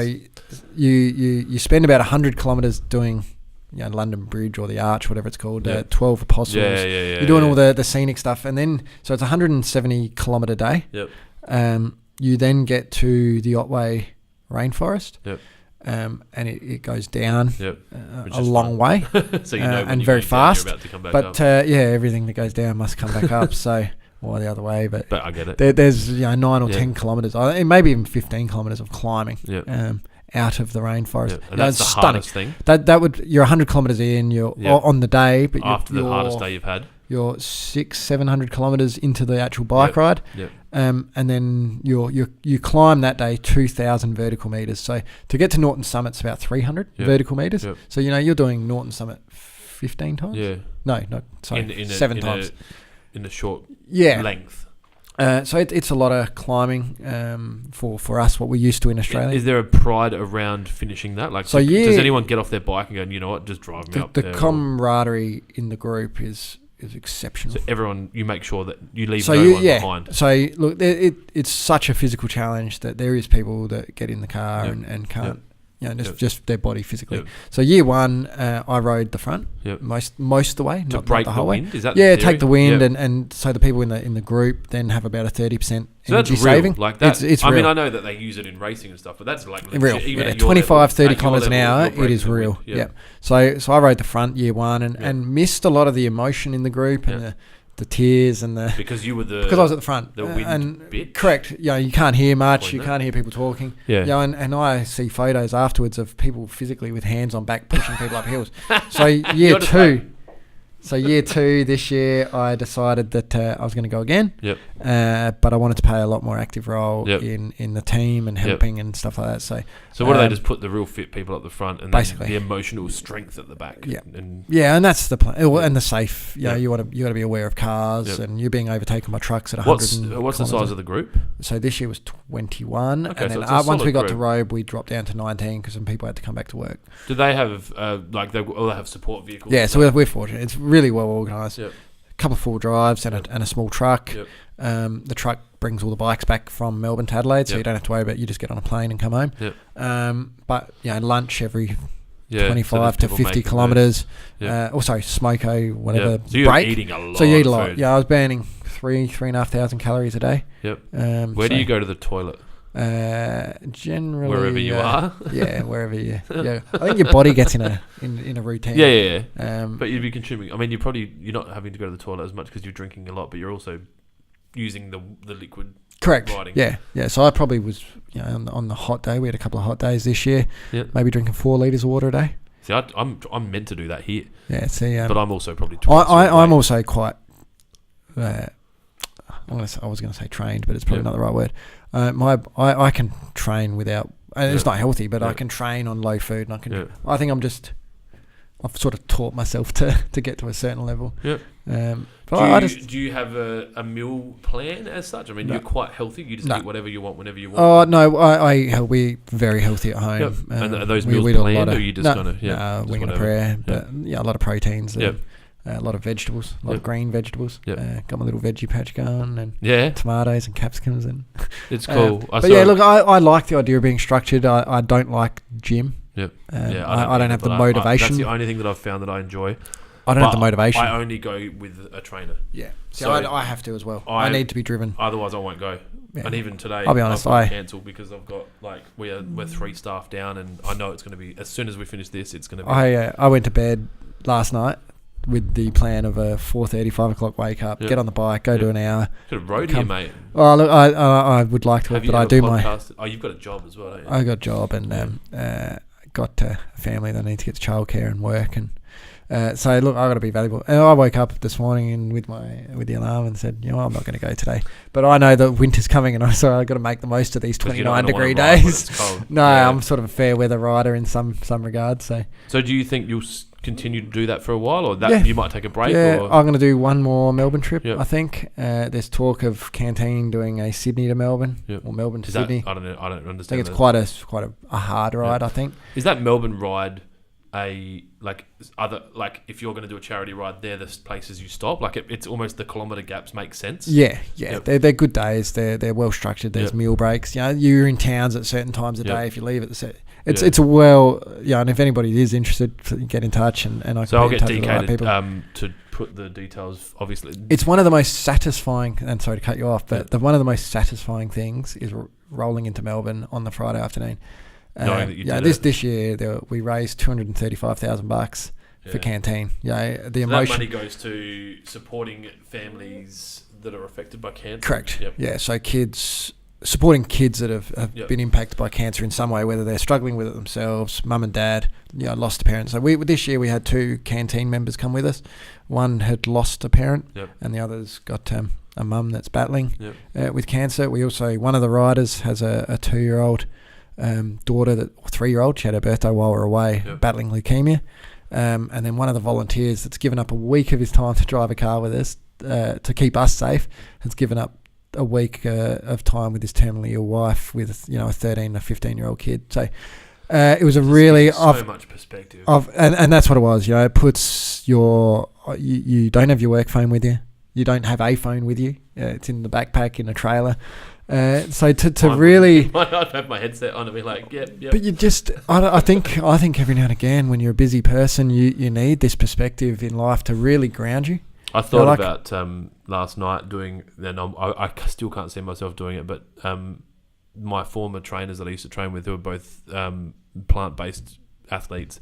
you spend about 100 kilometres doing London Bridge or the Arch, whatever it's called, 12 Apostles. You're doing all the scenic stuff, and then so it's a 170 kilometre day. Yep. You then get to the Otway rainforest, and it goes down a long way, so and very fast. Down, you're about to come back but everything that goes down must come back up. So, or the other way. But I get it. There's 9 or 10 kilometres, maybe even 15 kilometres of climbing out of the rainforest. And that's the hardest thing. You're 100 kilometres in. You're on the day, but after the hardest day you've had. You're 600-700 kilometres into the actual bike ride, and then you climb that day 2,000 vertical metres. So to get to Norton Summit's about 300 vertical metres. So you're doing Norton Summit 15 times. Sorry, 7 times in a short length. So it's a lot of climbing for us, what we're used to in Australia. Is there a pride around finishing that? Does anyone get off their bike and go, you know what, just drive me up there? The camaraderie in the group is exceptional. So everyone, you make sure that you leave no one behind. So look, it's such a physical challenge that there is people that get in the car and can't, just their body physically. Yep. So year one, I rode the front most of the way, not break the whole wind. way. Is that take the wind, and so the people in the group then have about a 30% energy that's real. saving. Like that, it's real. I mean, I know that they use it in racing and stuff, but that's like real. Even at 25-30 kilometres an hour, it is real. Wind. Yeah. So I rode the front year one and missed a lot of the emotion in the group and the tears and the because I was at the front. The wind bit. Correct. You can't hear much. You can't hear people talking. And I see photos afterwards of people physically with hands on back pushing people up hills. So year two, So year 2 this year, I decided that I was going to go again. Yep. But I wanted to play a lot more active role Yep. in the team and helping and stuff like that. So what do they just put the real fit people at the front and basically the emotional strength at the back? Yeah. And and that's the plan. And the safe. Yep. You want to be aware of cars Yep. and you're being overtaken by trucks at 100. What's the size of the group? So this year was 21. Okay, and so then it's a once we solid got to group. Robe, we dropped down to 19 because some people had to come back to work. Do they have they have support vehicles? Yeah, so we're fortunate. It's really well organised. Yep. A couple of full drives and a small truck. Yep. The truck brings all the bikes back from Melbourne to Adelaide, so Yep. you don't have to worry about it. You just get on a plane and come home. Yep. But lunch every Yeah, 25 so to people 50 make kilometres. Yep. smoko, whatever. Yep. So you're break. eating a lot. So you eat a of lot. food. Yeah, I was burning 3,500 calories a day. Yep. Where do you go to the toilet? Generally, Wherever you are. Yeah, wherever you. Yeah, I think your body gets in a routine. Yeah. But you'd be consuming. I mean, you're not having to go to the toilet as much because you're drinking a lot, but you're also using the liquid. Correct. Riding. Yeah. So I probably was, on the hot day. We had a couple of hot days this year. Yep. Maybe drinking 4 litres of water a day. See, I'm meant to do that here. Yeah. See, but I'm also probably. I'm also quite. I was going to say trained, but it's probably not the right word. I can train without. It's not healthy, but I can train on low food, and I can. I think I've sort of taught myself to get to a certain level. Yep. Do you have a meal plan as such? I mean, you're quite healthy. You just eat whatever you want whenever you want. Oh no, we're very healthy at home. Yep. And are those meals we planned, or you just wing and a prayer? But a lot of proteins. Yep. A lot of vegetables, a lot of green vegetables. Yep. Got my little veggie patch going, and tomatoes and capsicums, and it's cool. Look, I like the idea of being structured. I don't like gym. Yep. I don't have the motivation. That's the only thing that I've found that I enjoy. I don't have the motivation. I only go with a trainer. Yeah. So I have to as well. I need to be driven. Otherwise, I won't go. Yeah. And even today, I'll be honest, I've cancelled because I've got we're 3 staff down, and I know it's going to be as soon as we finish this, it's going to be. I went to bed last night with the plan of a 4:30, 5 o'clock wake up, get on the bike, go do an hour. Could have rode here, mate. Oh, look, I would like to, but I do podcast? You've got a job as well, don't you? I got a job and got a family that I need to get to childcare and work, and so look, I got to be valuable. And I woke up this morning and with the alarm and said, I'm not going to go today. But I know that winter's coming, and so I got to make the most of these 29-degree days. No, I'm sort of a fair weather rider in some regards. So do you think you'll continue to do that for a while, or that you might take a break? Yeah, or? I'm going to do one more Melbourne trip. Yep. I think there's talk of Canteen doing a Sydney to Melbourne or Melbourne to Sydney. I don't know. I don't understand. I think it's quite a hard ride. I think. Is that Melbourne ride if you're going to do a charity ride, they're the places you stop? It's almost the kilometre gaps make sense. Yeah. Yep. They're good days. They're well structured. There's meal breaks. you're in towns at certain times of day. If you leave at the set. It's and if anybody is interested, get in touch and I can. So I'll get DK to put the details. Obviously, it's one of the most satisfying. And sorry to cut you off, but one of the most satisfying things is rolling into Melbourne on the Friday afternoon. Knowing that you did it. This year we raised $235,000 for Canteen. The emotion. That money goes to supporting families that are affected by cancer. Correct. Yep. Yeah. So supporting kids that have been impacted by cancer in some way, whether they're struggling with it themselves, mum and dad, lost a parent. So this year we had 2 Canteen members come with us. One had lost a parent, and the other's got a mum that's battling with cancer. We also, one of the riders has a 2-year-old daughter, or 3-year-old. She had her birthday while we were away, battling leukemia. And then one of the volunteers that's given up a week of his time to drive a car with us to keep us safe has given up a week of time with his terminally ill wife with a 13 or 15-year-old kid. So it was so much perspective and that's what it was. It puts you don't have your work phone with you, you don't have a phone with you, it's in the backpack in a trailer. So to really, I'd have my headset on and be like, yep. But you just, I think every now and again when you're a busy person, you need this perspective in life to really ground you. I thought about last night doing, and I still can't see myself doing it, but my former trainers that I used to train with, who are both plant-based athletes,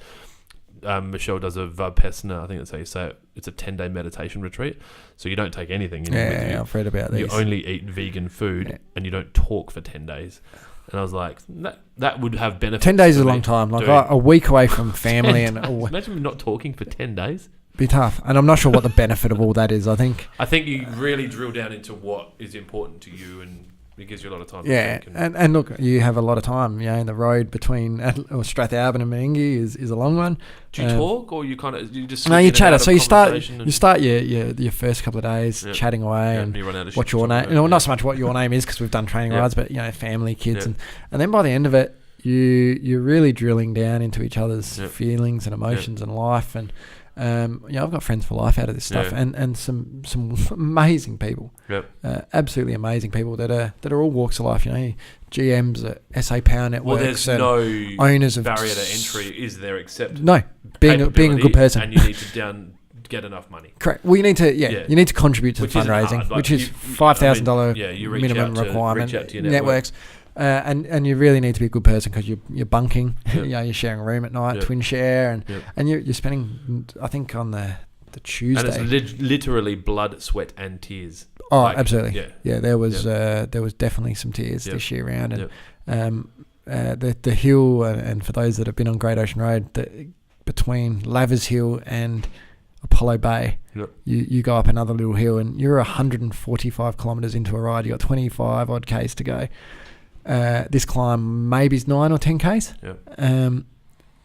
Michelle does a Vipassana, I think that's how you say it. It's a 10-day meditation retreat. So you don't take anything in with you. I've read about these. You only eat vegan food and you don't talk for 10 days. And I was like, that would have benefits. 10 days is a long time. A week away from family. Imagine not talking for 10 days. Be tough. And I'm not sure what the benefit of all that is. I think you really drill down into what is important to you, and it gives you a lot of time to yeah, think. And look, you have a lot of time. And the road between Strathalbyn and Meningie is a long one. Do you talk, or you kind of you just no, you chatter. So you start and your first couple of days chatting away and you run out of what your name. Not so much what your name is because we've done training rides, but family, kids, and then by the end of it, you're really drilling down into each other's feelings and emotions and life. And I've got friends for life out of this stuff, and some amazing people, absolutely amazing people that are all walks of life. GMs at SA Power Networks. Well, there's no owners of barrier to entry, is there? Except being a good person, and you need to get enough money. Correct. Well, you need to you need to contribute to the fundraising, which is $5,000 minimum requirement. Reach out to your networks. And you really need to be a good person because you're bunking, you're sharing a room at night, twin share, and you're spending, I think, on the Tuesday. And it's literally blood, sweat, and tears. Oh, absolutely. Yeah, there was definitely some tears this year round, and the hill, and for those that have been on Great Ocean Road, between Lavers Hill and Apollo Bay, you go up another little hill, and you're 145 kilometres into a ride. You got 25 odd k's to go. This climb maybe is 9 or 10 k's.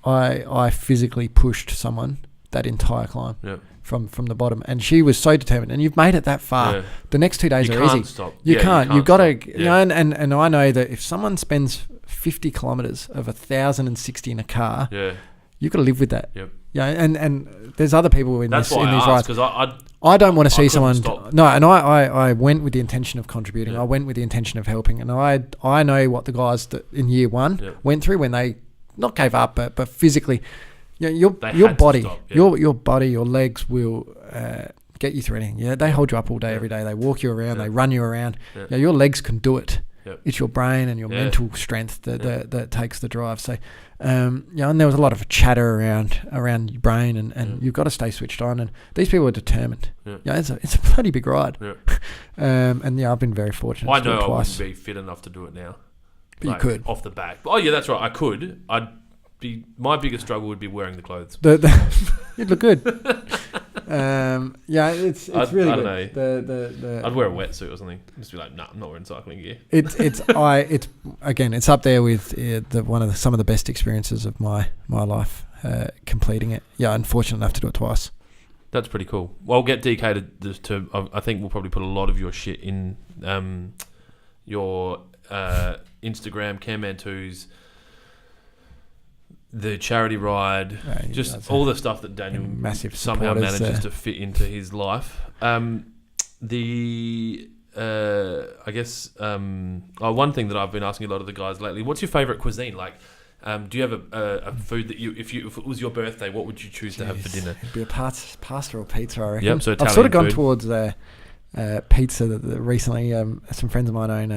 I physically pushed someone that entire climb from the bottom, and she was so determined. And you've made it that far. The next 2 days are easy. Stop. You can't. You've got to. And I know that if someone spends 50 kilometres of 1,060 in a car, you've got to live with that. And there's other people in these rides. Because I don't want to see someone. No, and I went with the intention of contributing. I went with the intention of helping, and I know what the guys that in year one went through when they not gave up, but physically, your body, your body, your legs will get you through anything. They hold you up all day, every day. They walk you around, they run you around. Your legs can do it. It's your brain and your mental strength that takes the drive. So, and there was a lot of chatter around your brain, and you've got to stay switched on. And these people are determined. It's a bloody big ride. And I've been very fortunate. I know I wouldn't be fit enough to do it now. But you could off the back. Oh yeah, that's right. I could. My biggest struggle would be wearing the clothes. You'd look good. It's really I good. Don't know. I'd wear a wetsuit or something. Just be like, nah, I'm not wearing cycling gear. It's up there with some of the best experiences of my life. Completing it. I'm fortunate enough to do it twice. That's pretty cool. Well, I'll get DK to I think we'll probably put a lot of your shit in your Instagram, Camman2's, the charity ride, just all the stuff that Daniel somehow manages to fit into his life. I guess one thing that I've been asking a lot of the guys lately: what's your favourite cuisine? Like, do you have a food that if it was your birthday, what would you choose to have for dinner? It'd be a pasta or pizza, I reckon. Yep, so Italian I've sort of gone food. towards pizza. That recently, some friends of mine own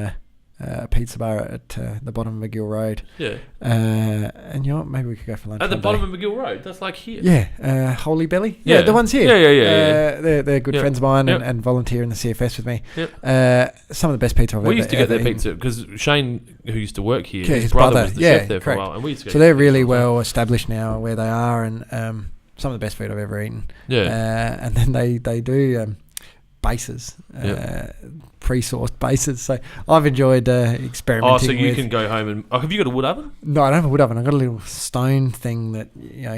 a pizza bar at the bottom of McGill Road. And maybe we could go for lunch. At the bottom of McGill Road? That's like here. Yeah, Holy Belly. Yeah, the ones here. Yeah. They're good friends of mine and volunteer in the CFS with me. Some of the best pizza I've ever We used to get their eaten. pizza because Shane, who used to work here, his brother was the chef there for a while. And we used to so they're really well established now where they are, and some of the best food I've ever eaten. And then they do bases, pre-sourced bases. So I've enjoyed experimenting. Oh, so you can go home and... have you got a wood oven? No, I don't have a wood oven. I've got a little stone thing that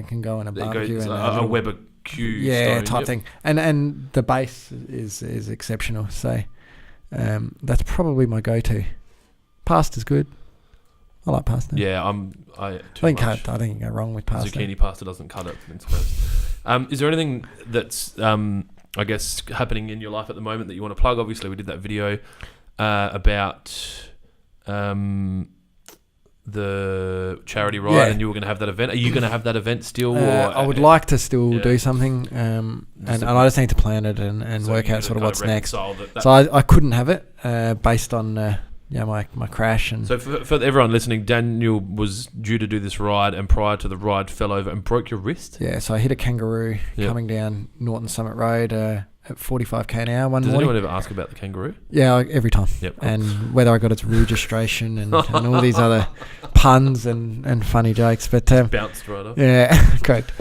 can go in a barbecue. A Weber Q stone. Type thing. And the base is exceptional. So that's probably my go-to. Pasta's good. I like pasta. Yeah, I think you can go wrong with pasta. Zucchini pasta doesn't cut it. Is there anything that's... I guess happening in your life at the moment that you want to plug? Obviously, we did that video about the charity ride, and you were going to have that event. Are you going to have that event still? I would like to still do something, and I just need to plan it and work out sort of what's next. So I couldn't have it based on my crash. And so for everyone listening, Daniel was due to do this ride, and prior to the ride fell over and broke your wrist. So I hit a kangaroo coming down Norton Summit Road, at 45k an hour one Does morning. anyone ever ask about the kangaroo? Yeah, every time. Yep, cool. And whether I got its registration and all these other puns and funny jokes. But Bounced right off. yeah, correct.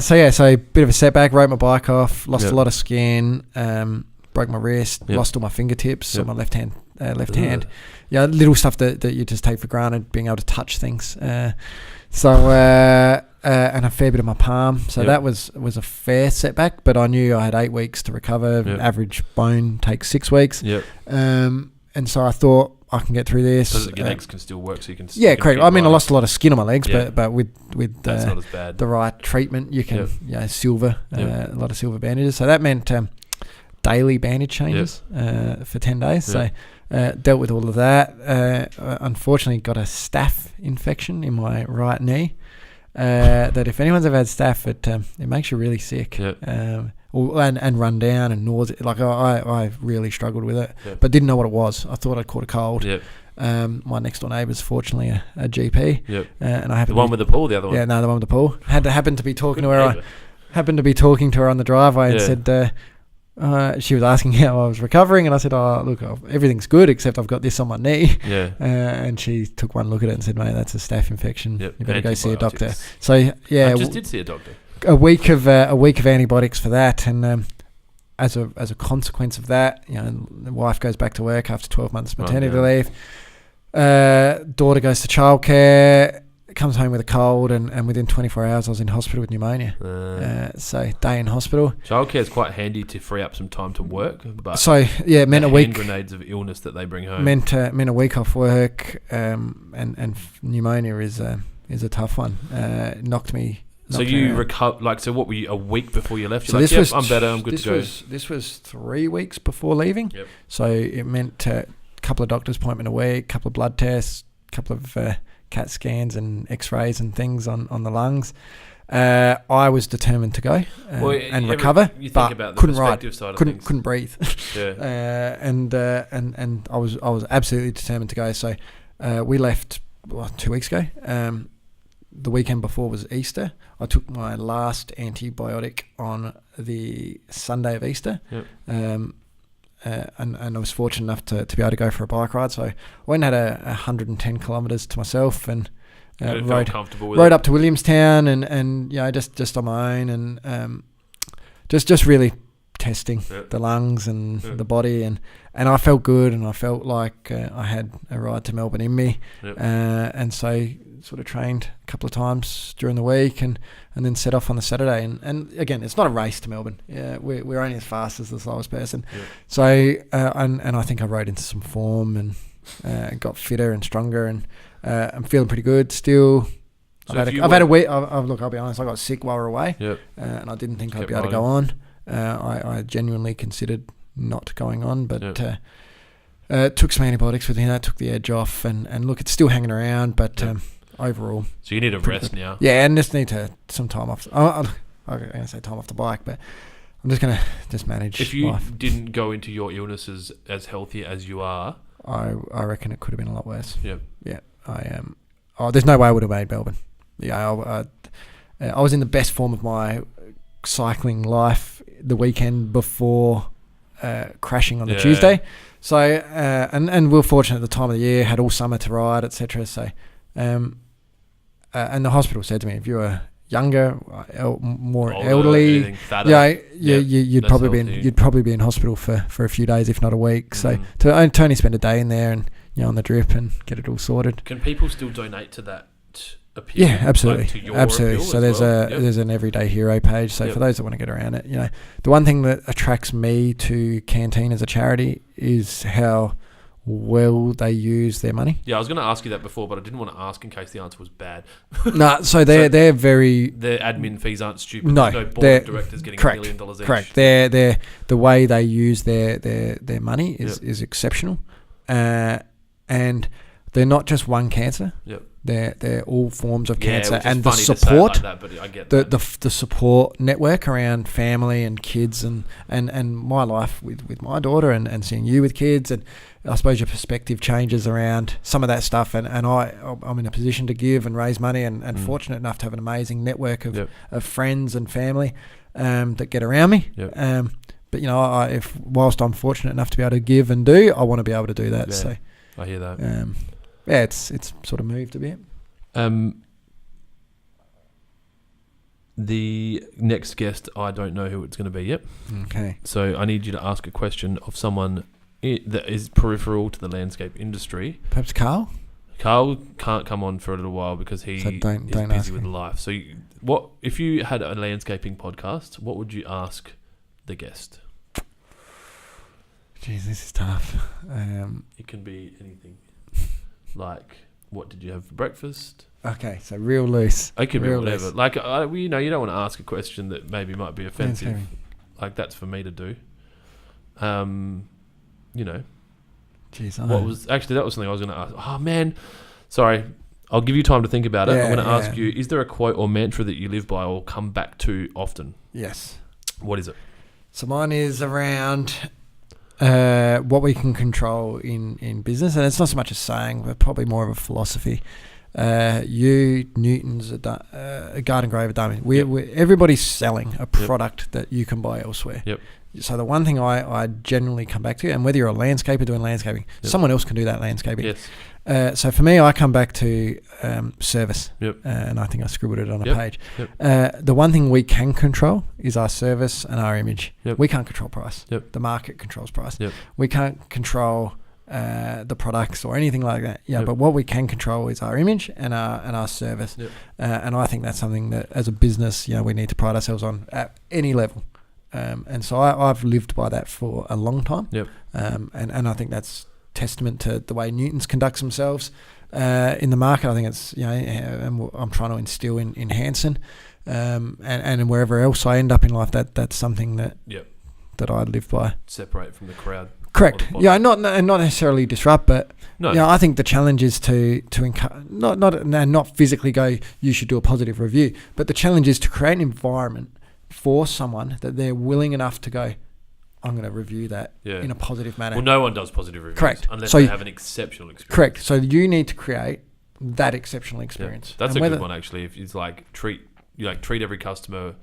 So a bit of a setback. Rode my bike off. Lost a lot of skin. Broke my wrist. Lost all my fingertips on my left hand. Hand. Yeah, little stuff that you just take for granted, being able to touch things. And a fair bit of my palm. So that was a fair setback, but I knew I had 8 weeks to recover. Average bone takes 6 weeks. And so I thought I can get through this. So your legs can still work, so you can. Yeah, correct. I mean, I lost a lot of skin on my legs, but with that's not as bad. The right treatment, you can silver a lot of silver bandages. So that meant daily bandage changes for 10 days. So dealt with all of that. Unfortunately, got a staph infection in my right knee. That if anyone's ever had staph, it makes you really sick. And run down and nausea. Like I really struggled with it, but didn't know what it was. I thought I'd caught a cold. My next door neighbour's fortunately a GP. And I happened the one with the pool, the other one. Yeah, no, the one with the pool. Happened to be talking to her. Happened to be talking to her on the driveway and said. She was asking how I was recovering, and I said, "Oh, look, everything's good except I've got this on my knee." And she took one look at it and said, "Mate, that's a staph infection. You better go see a doctor." So I just did see a doctor. A week of antibiotics for that, and as a consequence of that, the wife goes back to work after 12 months maternity leave. Daughter goes to childcare. Comes home with a cold, and within 24 hours I was in hospital with pneumonia. So day in hospital. Childcare is quite handy to free up some time to work. But so yeah, meant a week. Grenades of illness that they bring home. Meant a week off work. And pneumonia is a tough one. Knocked me. So you recover? So what were you, a week before you left? You're so I'm better. I'm good to go. This was 3 weeks before leaving. So it meant a couple of doctor's appointment a week, couple of blood tests, couple of CAT scans and X-rays and things on the lungs. I was determined to go and recover, but couldn't ride, couldn't breathe. And I was absolutely determined to go. So we left 2 weeks ago. The weekend before was Easter. I took my last antibiotic on the Sunday of Easter. And I was fortunate enough to be able to go for a bike ride. So I went and had 110 kilometres to myself and rode up to Williamstown and just on my own and just really testing the lungs and the body and I felt good and I felt like I had a ride to Melbourne in me. And so sort of trained a couple of times during the week and then set off on the Saturday and again it's not a race to Melbourne. We're only as fast as the slowest person. So and I think I rode into some form and got fitter and stronger and I'm feeling pretty good still. So I've had a week. Look, I'll be honest, I got sick while we were away and I didn't think I'd be able to go on. I genuinely considered not going on, but took some antibiotics within that, took the edge off and look, it's still hanging around, but overall. So you need a rest now. Yeah, and just need some time off. I'm going to say time off the bike, but I'm just going to manage If you life. didn't go into your illnesses as healthy as you are, I reckon it could have been a lot worse. Yeah. There's no way I would have made Melbourne. I was in the best form of my cycling life the weekend before crashing on the Tuesday. So and we were fortunate at the time of the year, had all summer to ride, etc. So and the hospital said to me, if you were younger, more older, elderly, you'd healthy. probably be in hospital for a few days, if not a week. So to only spend a day in there and on the drip and get it all sorted. Can people still donate to that appeal? Yeah, absolutely, to your absolutely. appeal So there's an Everyday Hero page. So for those that want to get around it, the one thing that attracts me to Canteen as a charity is how well they use their money. Yeah, I was going to ask you that before, but I didn't want to ask in case the answer was bad. No, so they're very... Their admin fees aren't stupid. No, There's no board of directors getting $1 million each. Correct. They're the way they use their money is exceptional. And they're not just one cancer. They're all forms of cancer, and the support, like that, but I get that. the support network around family and kids and my life with my daughter and seeing you with kids, and I suppose your perspective changes around some of that stuff, and I'm in a position to give and raise money and fortunate enough to have an amazing network of friends and family that get around me. but if whilst I'm fortunate enough to be able to give and do, I want to be able to do that. Yeah, So I hear that. It's sort of moved a bit. The next guest, I don't know who it's going to be yet. Okay. So I need you to ask a question of someone that is peripheral to the landscape industry. Perhaps Carl? Carl can't come on for a little while because he is busy with life. So what if you had a landscaping podcast, what would you ask the guest? Jeez, this is tough. It can be anything. Like, what did you have for breakfast? Okay, so real loose. It could be Real whatever. loose. Like, you don't want to ask a question that maybe might be offensive. Landscaping. Like, that's for me to do. Jeez, That was something I was going to ask. Oh, man. Sorry. I'll give you time to think about it. I'm going to ask you, is there a quote or mantra that you live by or come back to often? Yes. What is it? So mine is around what we can control in business. And it's not so much a saying, but probably more of a philosophy. Newton's a garden grave of Darwin. Everybody's selling a product that you can buy elsewhere. Yep. So the one thing I generally come back to, and whether you're a landscaper doing landscaping, someone else can do that landscaping. Yes. So for me, I come back to service. Yep. And I think I scribbled it on a page. Yep. The one thing we can control is our service and our image. Yep. We can't control price. Yep. The market controls price. Yep. We can't control the products or anything like that. Yep. But what we can control is our image and our service. Yep. And I think that's something that as a business, we need to pride ourselves on at any level. And so I've lived by that for a long time. Yep. And I think that's testament to the way Newtons conducts themselves in the market. I think it's, and I'm trying to instill in Hanson and wherever else I end up in life, that's something that I live by. Separate from the crowd. Correct. Yeah, not necessarily disrupt, but I think the challenge is to not physically go, you should do a positive review, but the challenge is to create an environment for someone that they're willing enough to go, I'm going to review that in a positive manner. Well, no one does positive reviews. Correct. Unless they have an exceptional experience. Correct. So you need to create that exceptional experience. Yeah. That's a good one, actually. If it's like treat every customer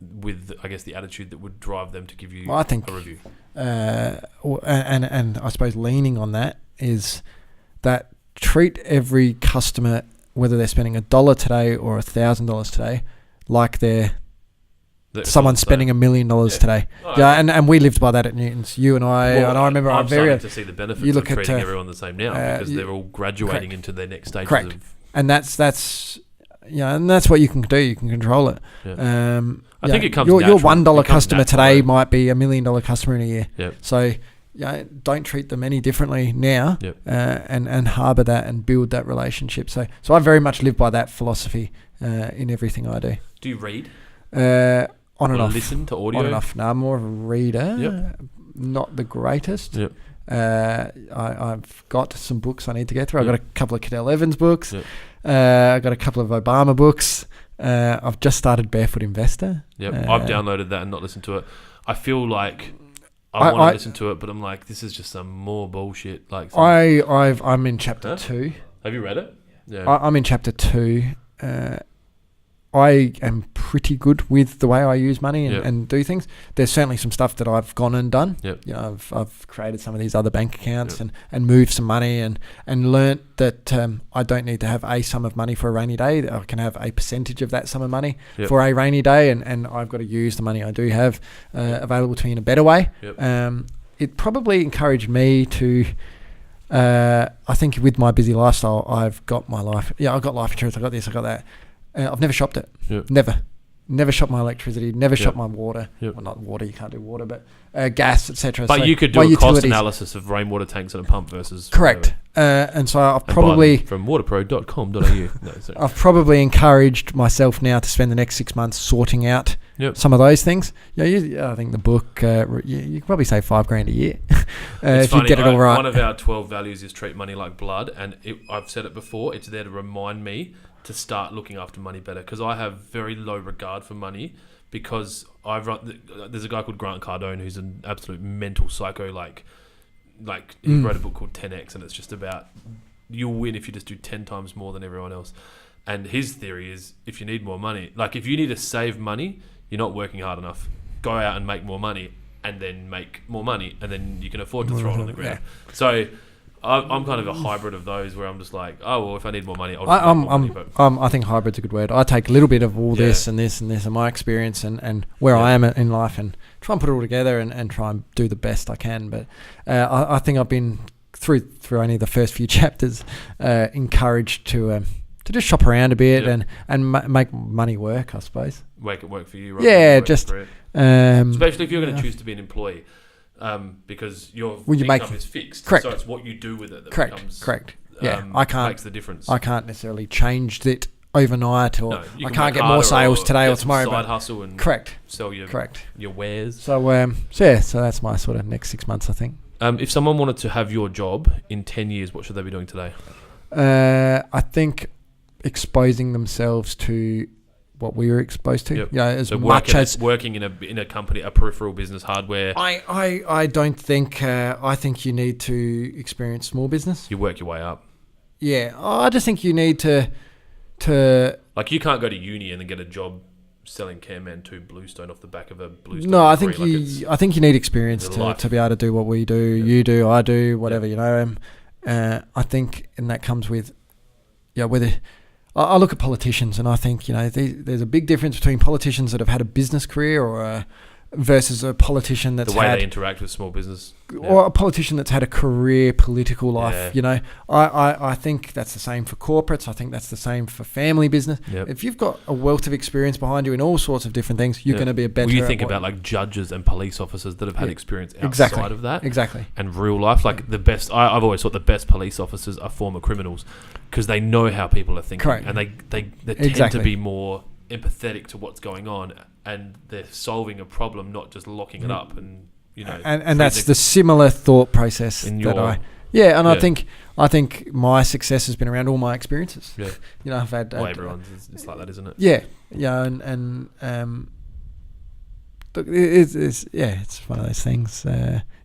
with, I guess, the attitude that would drive them to give you a review. And I suppose leaning on that is that treat every customer, whether they're spending $1 today or $1,000 today, like they're someone spending $1 million today. And we lived by that at Newton's. You and I, and I remember I'm starting to see the benefits of treating everyone the same now because they're all graduating into their next stages of. And that's what you can do. You can control it. Yeah. I think it comes. Your $1 customer today might be $1 million customer in a year. Yep. So don't treat them any differently now. Yep. And harbour that and build that relationship. So I very much live by that philosophy in everything I do. Do you read? On and off. Listen to audio? On and off. No, I'm more of a reader. Yep. Not the greatest. Yep. I've got some books I need to get through. I've got a couple of Cadell Evans books. Yep. I've got a couple of Obama books. I've just started Barefoot Investor. Yep. I've downloaded that and not listened to it. I feel like I want to listen to it, but I'm like, this is just some more bullshit. Like I'm in chapter 2. Have you read it? Yeah. I'm in chapter 2. I am pretty good with the way I use money and do things. There's certainly some stuff that I've gone and done. Yep. I've created some of these other bank accounts and moved some money and learnt that I don't need to have a sum of money for a rainy day. I can have a percentage of that sum of money for a rainy day, and I've got to use the money I do have available to me in a better way. Yep. It probably encouraged me to. I think with my busy lifestyle, I've got my life. Yeah, I've got life insurance. I got this. I got that. I've never shopped it. Yep. Never shopped my electricity. Never shopped my water. Yep. Well, not water. You can't do water, but gas, etc. But so you could do a cost analysis of rainwater tanks and a pump versus correct. And so I've probably from waterpro.com.au. No, I've probably encouraged myself now to spend the next 6 months sorting out some of those things. I think the book you could probably save $5,000 a year if you get it all right. One of our 12 values is treat money like blood, and I've said it before. It's there to remind me to start looking after money better because I have very low regard for money because there's a guy called Grant Cardone who's an absolute mental psycho. Like he wrote a book called 10X, and it's just about you'll win if you just do 10 times more than everyone else. And his theory is if you need more money, like if you need to save money, you're not working hard enough. Go out and make more money. and then make more money, and then you can afford to throw it on the ground. So I'm kind of a hybrid of those where I'm just like, oh well, if I need more money, I'll just make more money. I think hybrid's a good word. I take a little bit of all this and this and this and my experience and where I am in life and try and put it all together and try and do the best I can. But I think I've been through only the first few chapters encouraged to just shop around a bit and make money work, I suppose. Make it work for you, right? Yeah, just especially if you're going to choose to be an employee. Because your income is fixed, correct. So it's what you do with it that correct. makes the difference. I can't necessarily change it overnight, or I can't get more sales today or tomorrow. Side hustle and sell your wares. So so that's my sort of next 6 months, I think. If someone wanted to have your job in 10 years, what should they be doing today? I think exposing themselves to what we were exposed to. Yep. Working in a company, a peripheral business, hardware. I don't think. I think you need to experience small business. You work your way up. Yeah, I just think you need to. Like you can't go to uni and then get a job selling Careman 2 Bluestone off the back of a Bluestone. No, I think you need experience to be able to do what we do. Yep. You do, I do, whatever. Yep. I think, and that comes with, whether. I look at politicians and I think, there's a big difference between politicians that have had a business career versus a politician that's the way they interact with small business, or a politician that's had a career political life. I think that's the same for corporates. I think that's the same for family business. Yep. If you've got a wealth of experience behind you in all sorts of different things, you're going to be a better. Well, you think about like judges and police officers that have had experience outside of that, and real life. Like the best, I've always thought the best police officers are former criminals because they know how people are thinking, and they tend to be more empathetic to what's going on, and they're solving a problem, not just locking it up and and that's the similar thought process I think my success has been around all my experiences. I've had everyone's it's like that, isn't it? Look, it's one of those things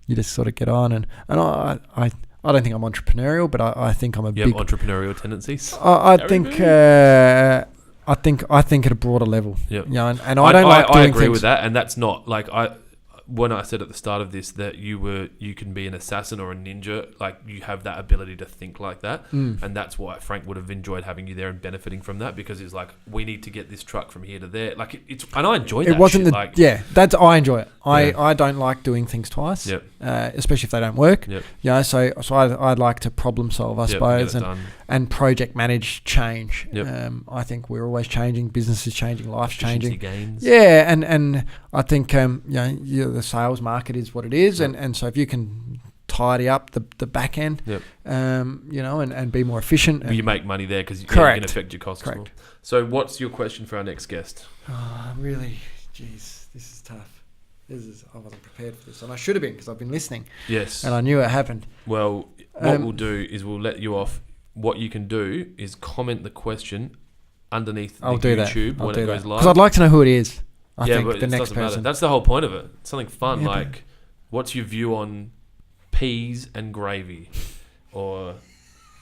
you just sort of get on and I don't think I'm entrepreneurial, but I think I'm a big entrepreneurial tendencies. I think at a broader level. Yeah. And I don't like doing things. I agree with that, and that's not like when I said at the start of this that you can be an assassin or a ninja, like you have that ability to think like that, and that's why Frank would have enjoyed having you there and benefiting from that, because it's like we need to get this truck from here to there. Like and I enjoy that. It wasn't shit, I enjoy it. I don't like doing things twice, especially if they don't work. So I'd like to problem solve, I suppose, and project manage change. I think we're always changing. Business is changing. Life's changing. Gains. Yeah, and I think the sales market is what it is, and so if you can tidy up the back end, and be more efficient, you make money there because you can affect your costs. Correct. So, what's your question for our next guest? Really, geez, this is tough. I wasn't prepared for this, and I should have been because I've been listening. Yes, and I knew it happened. Well, what we'll do is we'll let you off. What you can do is comment the question underneath YouTube when it goes live. Because I'd like to know who it is. I think but the it next doesn't person. matter. That's the whole point of it. Something fun, like what's your view on peas and gravy, or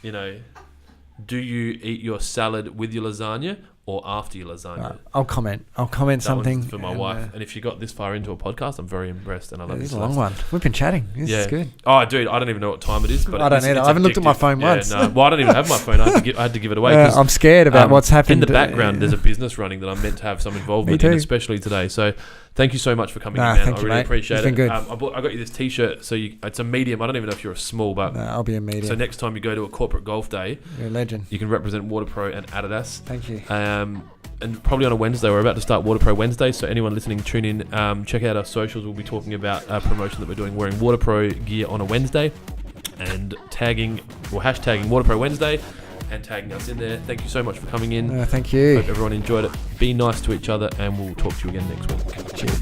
do you eat your salad with your lasagna or after your lasagna? I'll comment something for my wife. And if she got this far into a podcast, I'm very impressed, and I love it. This is a long one. We've been chatting. This is good. Oh, dude, I don't even know what time it is. But I don't either. I haven't looked at my phone once. No. Well, I don't even have my phone. I had to give it away. I'm scared about what's happened. In the background, there's a business running that I'm meant to have some involvement in, especially today. So thank you so much for coming in, man. I really appreciate it. It's been good. I got you this T-shirt. So it's a medium. I don't even know if you're a small, but I'll be a medium. So next time you go to a corporate golf day, you're a legend. You can represent Waterpro and Adidas. Thank you. And probably on a Wednesday, we're about to start Waterpro Wednesday. So anyone listening, tune in. Check out our socials. We'll be talking about a promotion that we're doing, wearing Waterpro gear on a Wednesday, and hashtagging Waterpro Wednesday, and tagging us in there. Thank you so much for coming in. Thank you. Hope everyone enjoyed it. Be nice to each other, and we'll talk to you again next week. Cheers.